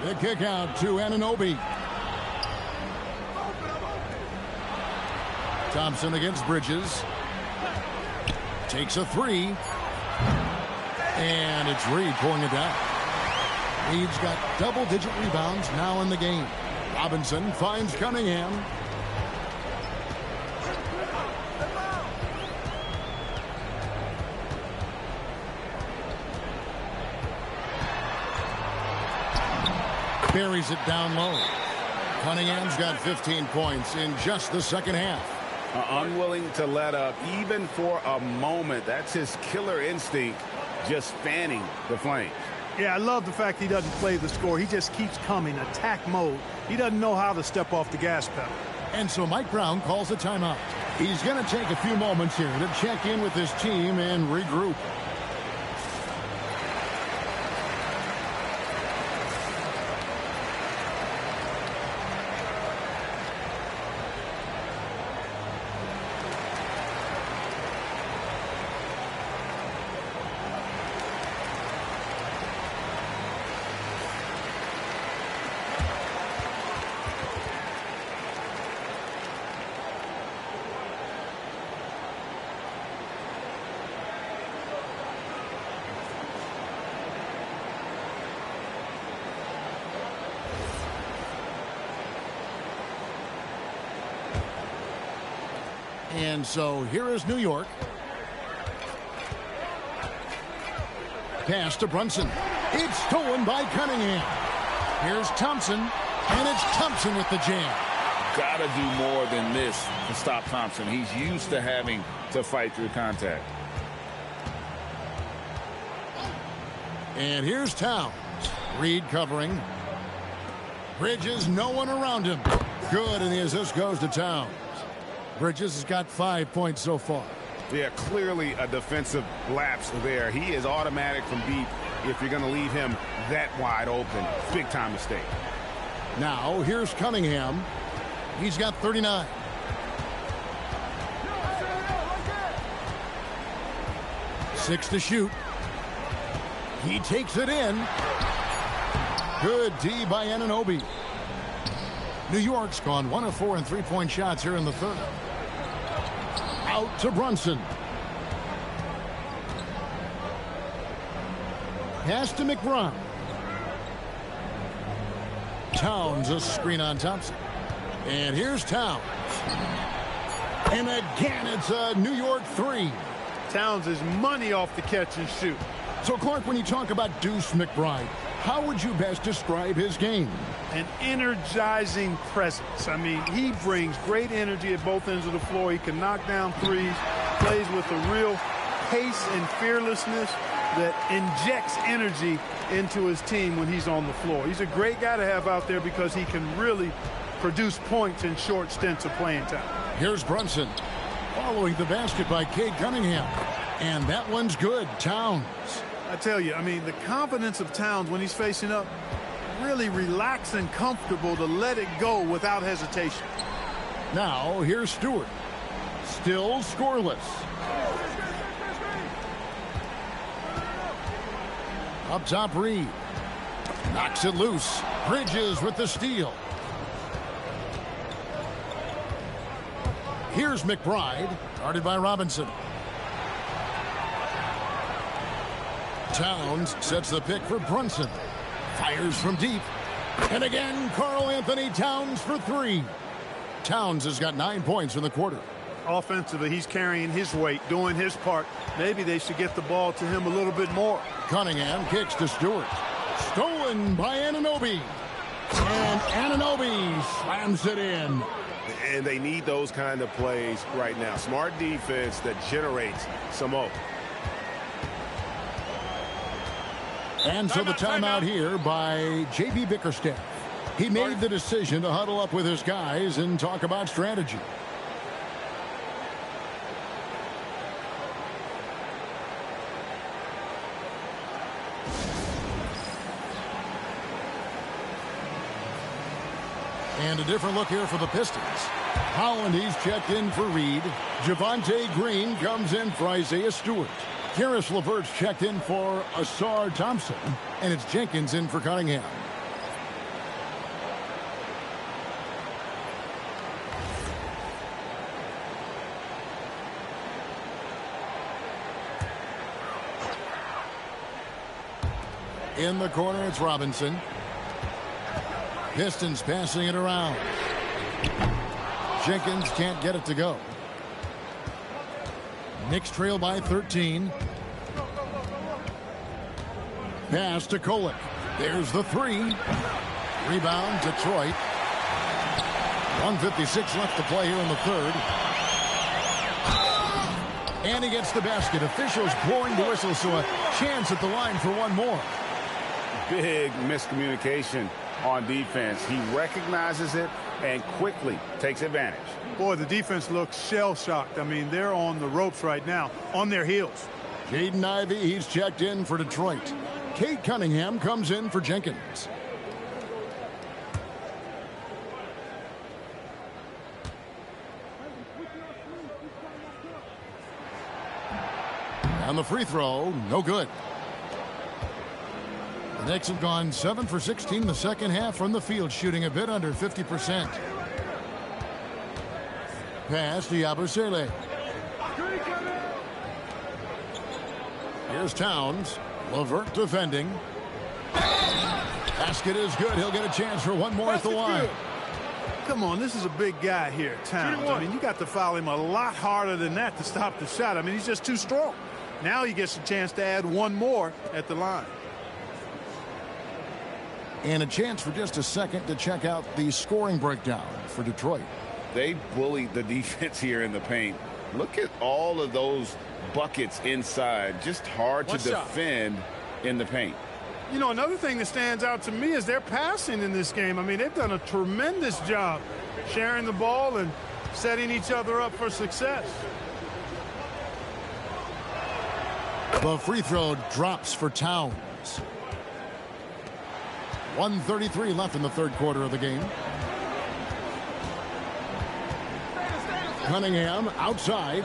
S1: The kick out to Anunoby. Thompson against Bridges. Takes a 3. And it's Reed pulling it down. Reed's got double-digit rebounds now in the game. Robinson finds Cunningham. Buries it down low. Cunningham's got 15 points in just the second half.
S2: Unwilling to let up even for a moment. That's his killer instinct, just fanning the flames.
S3: Yeah, I love the fact he doesn't play the score. He just keeps coming, attack mode. He doesn't know how to step off the gas pedal.
S1: And so Mike Brown calls a timeout. He's going to take a few moments here to check in with his team and regroup. And so here is New York. Pass to Brunson. It's stolen by Cunningham. Here's Thompson, and it's Thompson with the jam.
S4: Gotta do more than this to stop Thompson. He's used to having to fight through contact.
S1: And here's Towns. Reed covering. Bridges, no one around him. Good, and the assist goes to Towns. Bridges has got 5 points so far.
S2: Yeah, clearly a defensive lapse there. He is automatic from deep if you're going to leave him that wide open. Big time mistake.
S1: Now, here's Cunningham. He's got 39. Six to shoot. He takes it in. Good D by Anunoby. New York's gone 1 of 4 in three-point shots here in the third. Out to Brunson. Pass to McBride. Towns, a screen on Thompson. And here's Towns. And again, it's a New York three.
S3: Towns is money off the catch and shoot.
S1: So, Clark, when you talk about Deuce McBride, how would you best describe his game?
S3: An energizing presence. I mean, he brings great energy at both ends of the floor. He can knock down threes, plays with a real pace and fearlessness that injects energy into his team when he's on the floor. He's a great guy to have out there because he can really produce points in short stints of playing time.
S1: Here's Brunson following the basket by Cade Cunningham. And that one's good. Towns.
S3: I tell you, I mean, the confidence of Towns when he's facing up, really relaxed and comfortable to let it go without hesitation.
S1: Now, here's Stewart. Still scoreless. Up top, Reed. Knocks it loose. Bridges with the steal. Here's McBride, guarded by Robinson. Towns sets the pick for Brunson. Fires from deep. And again, Karl Anthony Towns for three. Towns has got 9 points in the quarter.
S3: Offensively, he's carrying his weight, doing his part. Maybe they should get the ball to him a little bit more.
S1: Cunningham kicks to Stewart. Stolen by Anunoby. And Anunoby slams it in.
S2: And they need those kind of plays right now. Smart defense that generates some hope.
S1: And so the timeout here by J.B. Bickerstaff. He made the decision to huddle up with his guys and talk about strategy. And a different look here for the Pistons. Holland, he's checked in for Reed. Javonte Green comes in for Isaiah Stewart. Karis LeVert's checked in for Asar Thompson. And it's Jenkins in for Cunningham. In the corner, it's Robinson. Pistons passing it around. Jenkins can't get it to go. Knicks trail by 13. Pass to Kolek. There's the three. Rebound, Detroit. 1:56 left to play here in the third. And he gets the basket. Officials blowing the whistle, so a chance at the line for one more.
S2: Big miscommunication on defense. He recognizes it and quickly takes advantage.
S3: Boy, the defense looks shell-shocked. I mean, they're on the ropes right now, on their heels.
S1: Jaden Ivey, he's checked in for Detroit. Cade Cunningham comes in for Jenkins. And the free throw, no good. The Knicks have gone 7 for 16 in the second half from the field, shooting a bit under 50%. Pass to Yabusele. Here's Towns. LeVert defending. Basket is good. He'll get a chance for one more at the line.
S3: Come on, this is a big guy here, Towns. I mean, you got to foul him a lot harder than that to stop the shot. I mean, he's just too strong. Now he gets a chance to add one more at the line.
S1: And a chance for just a second to check out the scoring breakdown for Detroit.
S2: They bullied the defense here in the paint. Look at all of those buckets inside. Just hard to defend in the paint.
S3: You know, another thing that stands out to me is their passing in this game. I mean, they've done a tremendous job sharing the ball and setting each other up for success.
S1: The free throw drops for Towns. 1:33 left in the third quarter of the game. Cunningham outside.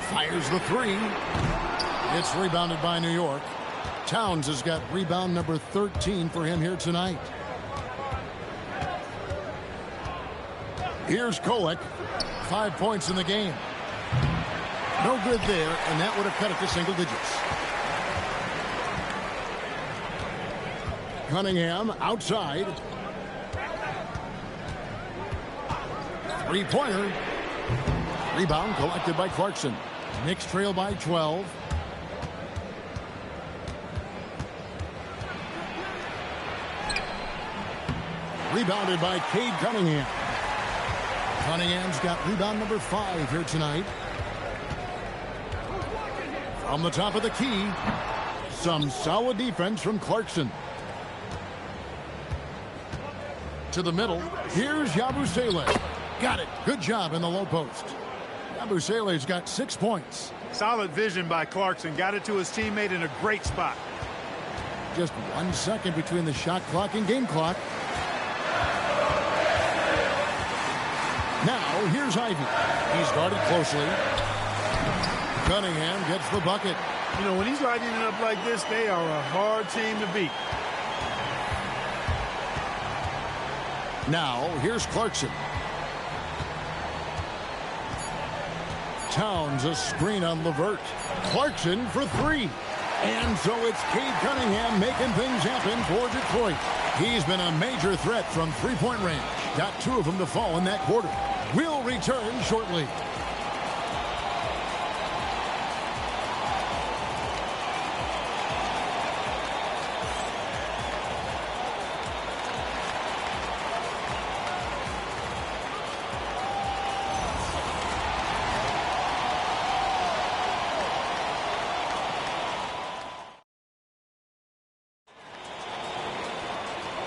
S1: Fires the three. It's rebounded by New York. Towns has got rebound number 13 for him here tonight. Here's Kolek. 5 points in the game. No good there, and that would have cut it to single digits. Cunningham outside. Three-pointer. Rebound collected by Clarkson. Knicks trail by 12. Rebounded by Cade Cunningham. Cunningham's got rebound number 5 here tonight. From the top of the key, some solid defense from Clarkson. To the middle, here's Yabusele. Got it. Good job in the low post. Yabusele's got 6 points.
S3: Solid vision by Clarkson. Got it to his teammate in a great spot.
S1: Just 1 second between the shot clock and game clock. Now, here's Ivy. He's guarded closely. Cunningham gets the bucket.
S3: You know, when he's lighting it up like this, they are a hard team to beat.
S1: Now, here's Clarkson. Towns a screen on LeVert. Clarkson for 3. And so it's Cade Cunningham making things happen for Detroit. He's been a major threat from three-point range. Got 2 of them to fall in that quarter. We'll return shortly.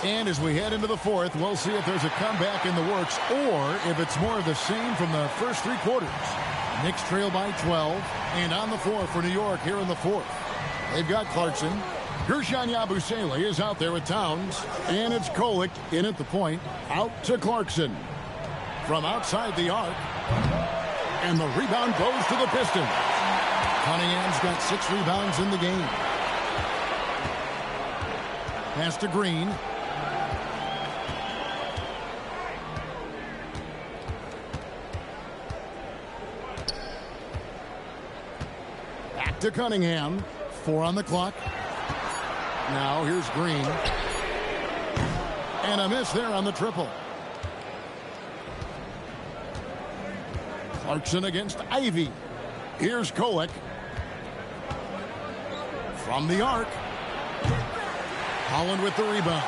S1: And as we head into the fourth, we'll see if there's a comeback in the works or if it's more of the same from the first 3 quarters. Knicks trail by 12 and on the floor for New York here in the fourth. They've got Clarkson. Gershon Yabusele is out there with Towns. And it's Kolek in at the point. Out to Clarkson. From outside the arc. And the rebound goes to the Pistons. Cunningham's got 6 rebounds in the game. Pass to Green. Back to Cunningham. 4 on the clock. Now here's Green. And a miss there on the triple. Clarkson against Ivy. Here's Kolek. From the arc. Holland with the rebound.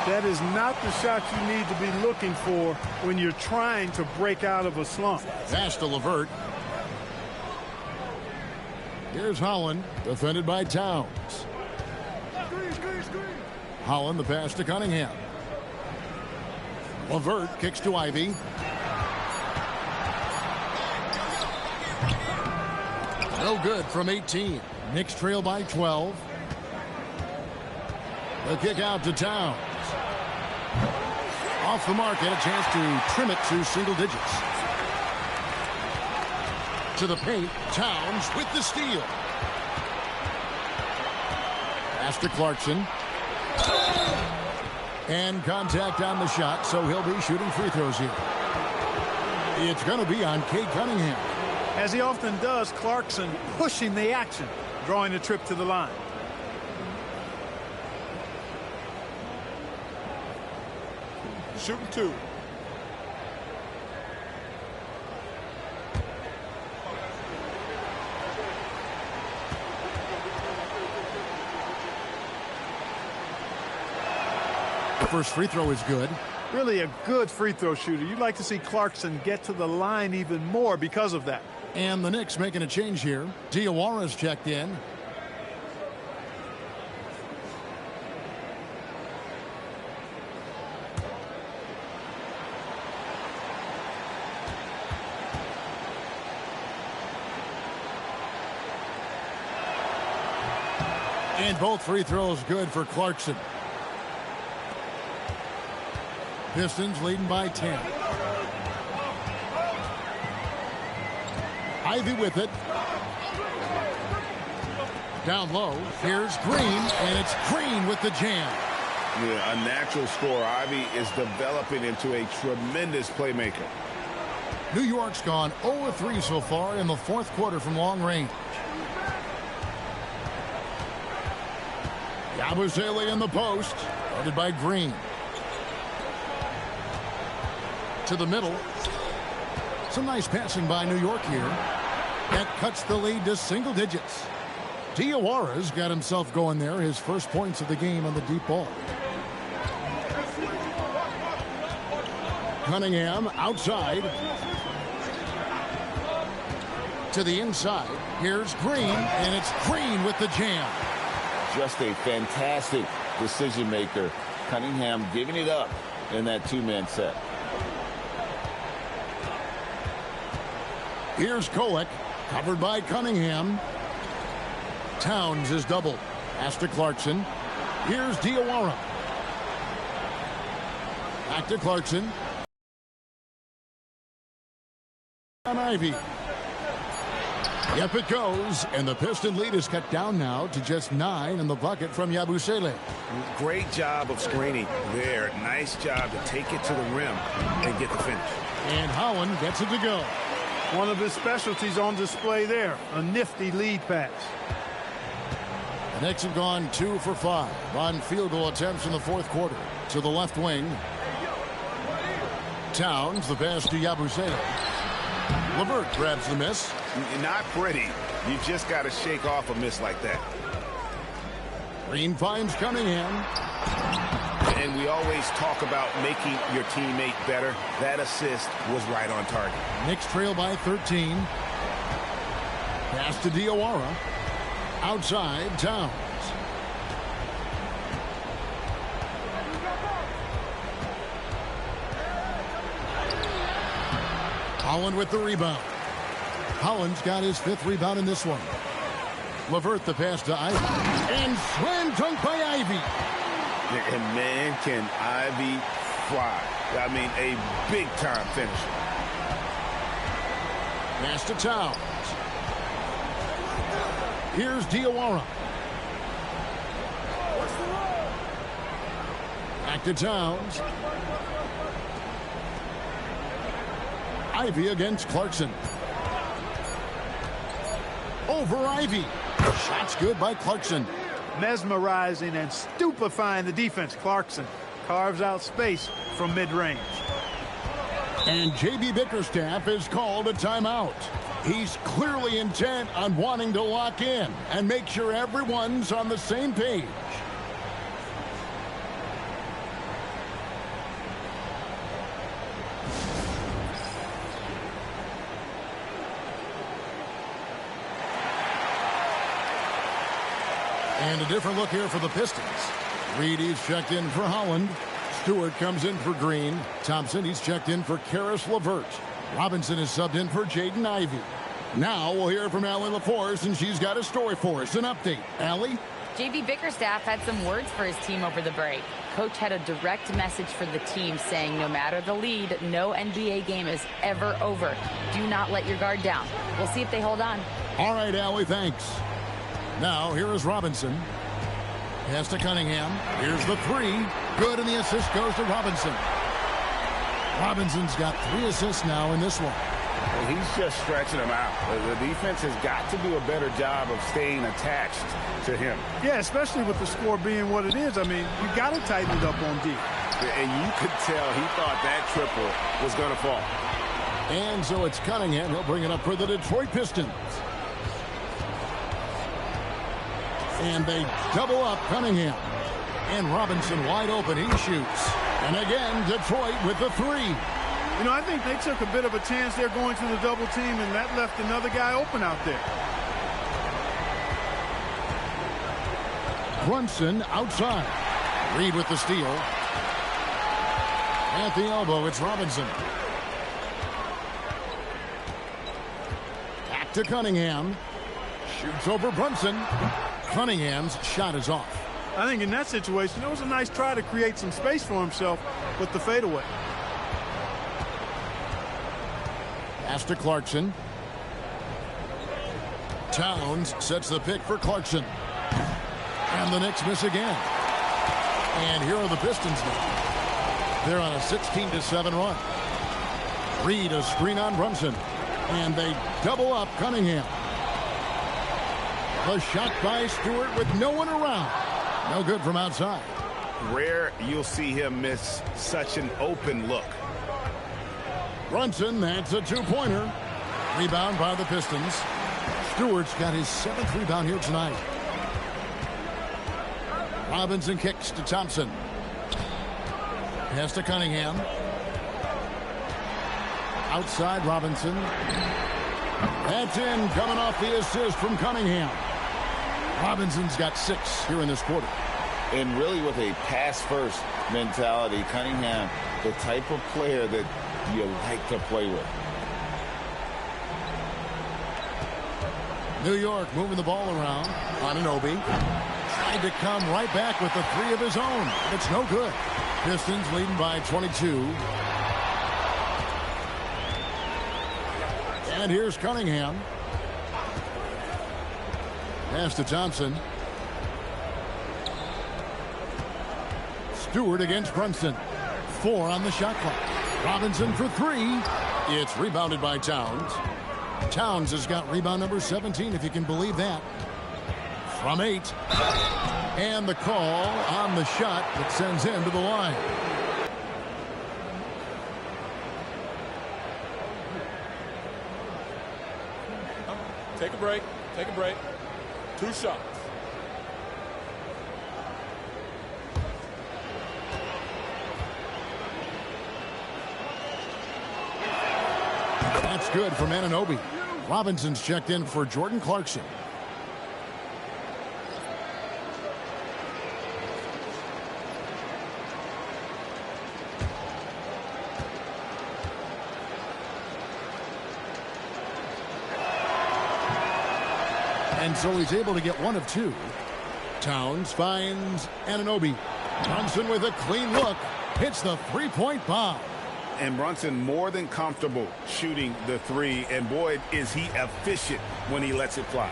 S3: That is not the shot you need to be looking for when you're trying to break out of a slump.
S1: Pass to LeVert. Here's Holland, defended by Towns. Holland, the pass to Cunningham. LeVert kicks to Ivy. No good from 18. Knicks trail by 12. The kick out to Towns. Off the mark and a chance to trim it to single digits. To the paint, Towns with the steal. Pass to Clarkson. And contact on the shot, so he'll be shooting free throws here. It's going to be on Cade Cunningham.
S3: As he often does, Clarkson pushing the action, drawing the trip to the line.
S6: Shooting 2.
S1: The first free throw is good.
S3: Really a good free throw shooter. You'd like to see Clarkson get to the line even more because of that.
S1: And the Knicks making a change here. Diawara's checked in. And both free throws good for Clarkson. Pistons leading by 10. Ivy with it. Down low. Here's Green, and it's Green with the jam.
S4: Yeah, a natural scorer. Ivy is developing into a tremendous playmaker.
S1: New York's gone 0-3 so far in the fourth quarter from long range. Yabusele in the post, guarded by Green. To the middle. Some nice passing by New York here. That cuts the lead to single digits. Diawara's got himself going there, his first points of the game on the deep ball. Cunningham outside. To the inside. Here's Green, and it's Green with the jam.
S4: Just a fantastic decision maker. Cunningham giving it up in that two-man set.
S1: Here's Kolek, covered by Cunningham. Towns is doubled. Pass to Clarkson. Here's Diawara. Back to Clarkson. On Ivy. Yep, it goes, and the Piston lead is cut down now to just 9 in the bucket from Yabusele.
S2: Great job of screening there. Nice job to take it to the rim and get the finish.
S1: And Holland gets it to go.
S3: One of his specialties on display there, a nifty lead pass.
S1: The Knicks have gone 2 for 5 on field goal attempts in the fourth quarter. To the left wing. Towns, the pass to Yabusele. LeVert grabs the miss.
S2: Not pretty. You just got to shake off a miss like that.
S1: Green finds Cunningham.
S2: And we always talk about making your teammate better. That assist was right on target.
S1: Knicks trail by 13. Pass to Diawara. Outside, Towns. Holland with the rebound. Holland's got his 5th rebound in this one. LeVert the pass to Ivy. And slam dunk by Ivy.
S2: And man, can Ivy fly. I mean, a big-time finisher.
S1: Pass to Towns. Here's Diawara. Back to Towns. Ivy against Clarkson. Over Ivy. Shot's good by Clarkson.
S3: Mesmerizing and stupefying the defense. Clarkson carves out space from mid-range.
S1: And J.B. Bickerstaff is called a timeout. He's clearly intent on wanting to lock in and make sure everyone's on the same page. And a different look here for the Pistons. Reedy's checked in for Holland. Stewart comes in for Green. Thompson, he's checked in for Karis LeVert. Robinson is subbed in for Jaden Ivey. Now we'll hear from Allie LaForce, and she's got a story for us. An update. Allie?
S5: J.B. Bickerstaff had some words for his team over the break. Coach had a direct message for the team saying no matter the lead, no NBA game is ever over. Do not let your guard down. We'll see if they hold on.
S1: All right, Allie, thanks. Now, here is Robinson. Pass to Cunningham. Here's the 3. Good, and the assist goes to Robinson. Robinson's got 3 assists now in this one.
S2: Well, he's just stretching them out. The defense has got to do a better job of staying attached to him.
S3: Yeah, especially with the score being what it is. I mean, you got to tighten it up on D.
S2: basket, and you could tell he thought that triple was going to fall.
S1: And so it's Cunningham. He'll bring it up for the Detroit Pistons. And they double up Cunningham. And Robinson wide open. He shoots. And again, Detroit with the three.
S3: You know, I think they took a bit of a chance there going to the double team, and that left another guy open out there.
S1: Brunson outside. Reed with the steal. At the elbow, it's Robinson. Back to Cunningham. Shoots over Brunson. Cunningham's shot is off.
S3: I think in that situation, it was a nice try to create some space for himself with the fadeaway.
S1: Pass to Clarkson. Towns sets the pick for Clarkson. And the Knicks miss again. And here are the Pistons now. They're on a 16-7 run. Reed a screen on Brunson. And they double up Cunningham. The shot by Stewart with no one around. No good from outside.
S2: Rare you'll see him miss such an open look.
S1: Brunson, that's a two-pointer. Rebound by the Pistons. Stewart's got his 7th rebound here tonight. Robinson kicks to Thompson. Pass to Cunningham. Outside Robinson. That's in, coming off the assist from Cunningham. Robinson's got 6 here in this quarter.
S4: And really with a pass-first mentality, Cunningham, the type of player that you like to play with.
S1: New York moving the ball around. Anunoby tried to come right back with the 3 of his own. It's no good. Pistons leading by 22. And here's Cunningham. Pass to Thompson. Stewart against Brunson. 4 on the shot clock. Robinson for 3. It's rebounded by Towns. Towns has got rebound number 17, if you can believe that. From 8. And the call on the shot that sends him to the line.
S6: Take a break. Take a break. 2 shots.
S1: That's good from Anunoby. Robinson's checked in for Jordan Clarkson. And so he's able to get 1 of 2. Towns finds Anunoby. Brunson with a clean look. Hits the three-point bomb.
S2: And Brunson more than comfortable shooting the 3. And boy, is he efficient when he lets it fly.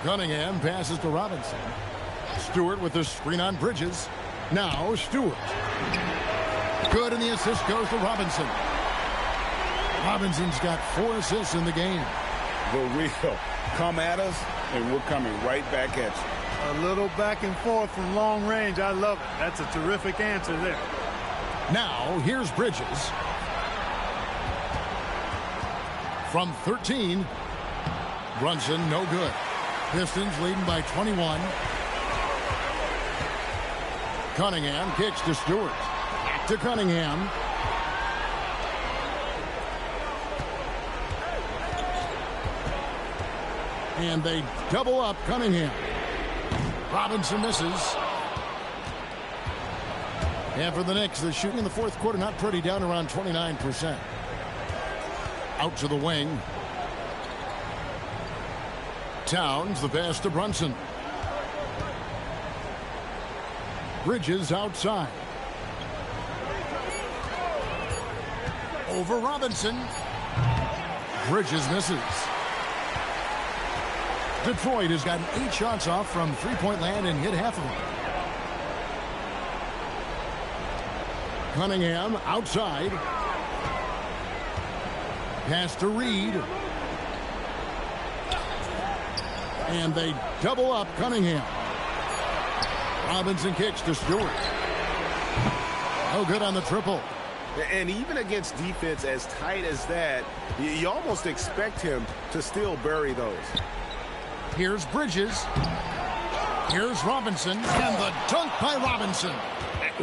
S1: Cunningham passes to Robinson. Stewart with the screen on Bridges. Now Stewart. Good, and the assist goes to Robinson. Robinson's got 4 assists in the game.
S2: The real come at us, and we're coming right back at you.
S3: A little back and forth from long range. I love it. That's a terrific answer there.
S1: Now, here's Bridges. From 13. Brunson, no good. Pistons leading by 21. Cunningham kicks to Stewart. Back to Cunningham. And they double up Cunningham. Robinson misses. And for the Knicks, the shooting in the 4th quarter not pretty, down around 29%. Out to the wing. Towns, the pass to Brunson. Bridges outside. Over Robinson. Bridges misses. Detroit has gotten 8 shots off from three-point land and hit half of them. Cunningham outside. Pass to Reed. And they double up Cunningham. Robinson kicks to Stewart. No good on the triple.
S2: And even against defense as tight as that, you almost expect him to still bury those.
S1: Here's Bridges. Here's Robinson. And the dunk by Robinson.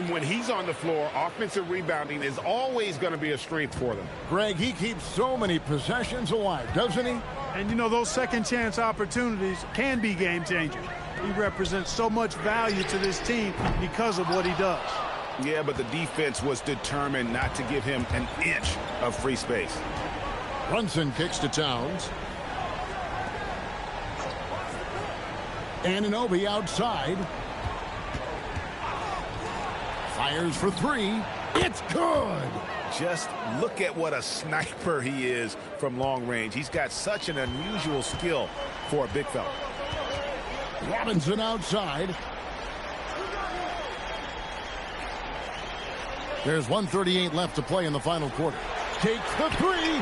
S2: When he's on the floor, offensive rebounding is always going to be a strength for them.
S1: Greg, he keeps so many possessions alive, doesn't he?
S3: And, you know, those second-chance opportunities can be game changers. He represents so much value to this team because of what he does.
S2: Yeah, but the defense was determined not to give him an inch of free space.
S1: Brunson kicks to Towns. Anunoby outside. Fires for three. It's good.
S2: Just look at what a sniper he is from long range. He's got such an unusual skill for a big fella.
S1: Robinson outside. There's 1:38 left to play in the final quarter. Takes the three.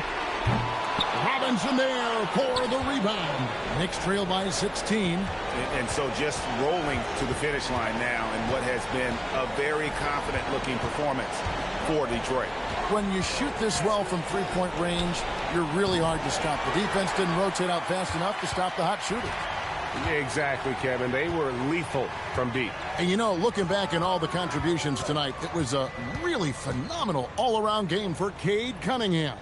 S1: Robinson there for the rebound. Knicks trail by 16.
S2: And so just rolling to the finish line now in what has been a very confident-looking performance for Detroit.
S1: When you shoot this well from three-point range, you're really hard to stop. The defense didn't rotate out fast enough to stop the hot shooter.
S2: Exactly, Kevin. They were lethal from deep.
S1: And, you know, looking back at all the contributions tonight, it was a really phenomenal all-around game for Cade Cunningham.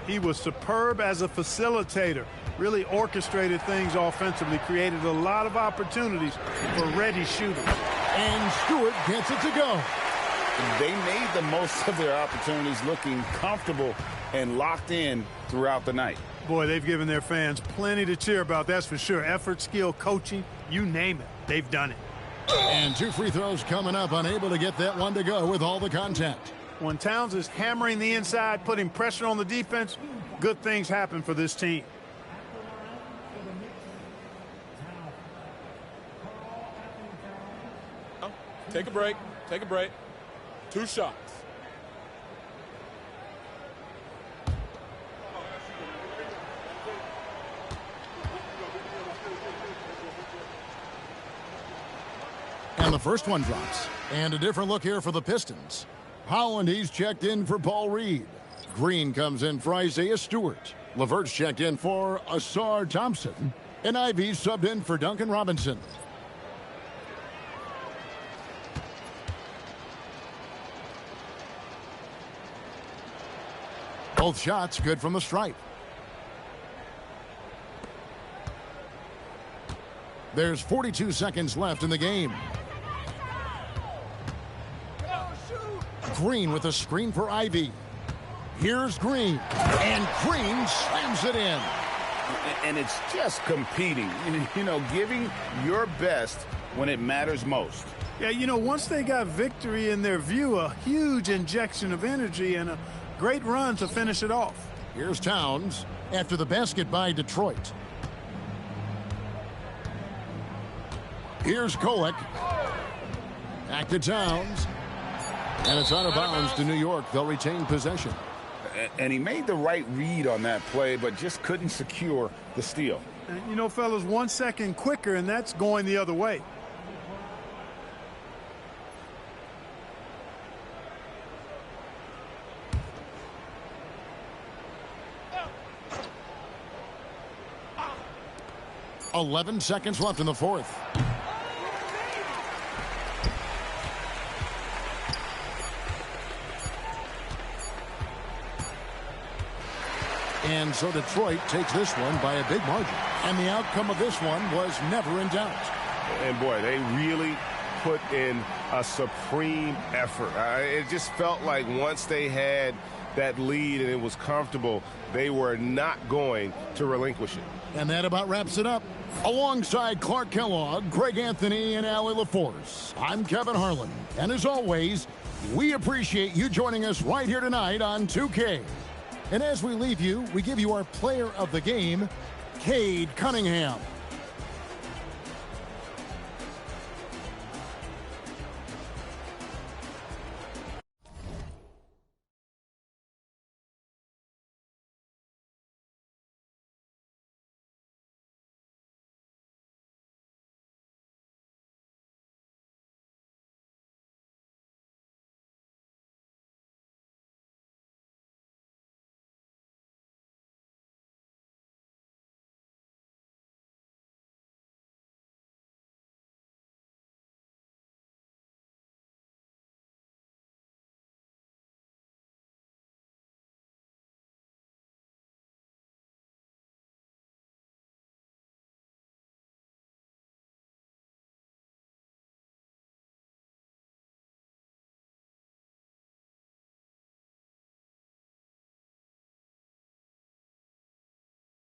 S3: He was superb as a facilitator, really orchestrated things offensively, created a lot of opportunities for ready shooters.
S1: And Stewart gets it to go.
S2: They made the most of their opportunities, looking comfortable and locked in throughout the night.
S3: Boy, they've given their fans plenty to cheer about, that's for sure. Effort, skill, coaching, you name it, they've done it.
S1: And two free throws coming up, unable to get that one to go with all the contact.
S3: When Towns is hammering the inside, putting pressure on the defense, good things happen for this team.
S6: Take a break. Take a break. 2 shots.
S1: And the first one drops. And a different look here for the Pistons. Holland, he's checked in for Paul Reed. Green comes in for Isaiah Stewart. LeVert's checked in for Asar Thompson. And Ivy's subbed in for Duncan Robinson. Both shots good from the stripe. There's 42 seconds left in the game. Green with a screen for Ivy. Here's Green. And Green slams it in.
S2: And it's just competing, you know, giving your best when it matters most.
S3: Yeah, you know, once they got victory in their view, a huge injection of energy and a great run to finish it off.
S1: Here's Towns after the basket by Detroit. Here's Kolek. Back to Towns. And it's out of bounds to New York. They'll retain possession.
S2: And he made the right read on that play, but just couldn't secure the steal.
S3: And, you know, fellas, 1 second quicker, and that's going the other way.
S1: .11 seconds left in the fourth. And so Detroit takes this one by a big margin. And the outcome of this one was never in doubt.
S2: And, boy, they really put in a supreme effort. It just felt like once they had that lead and it was comfortable, they were not going to relinquish it.
S1: And that about wraps it up. Alongside Clark Kellogg, Greg Anthony, and Allie LaForce, I'm Kevin Harlan. And as always, we appreciate you joining us right here tonight on 2K. And as we leave you, we give you our player of the game, Cade Cunningham.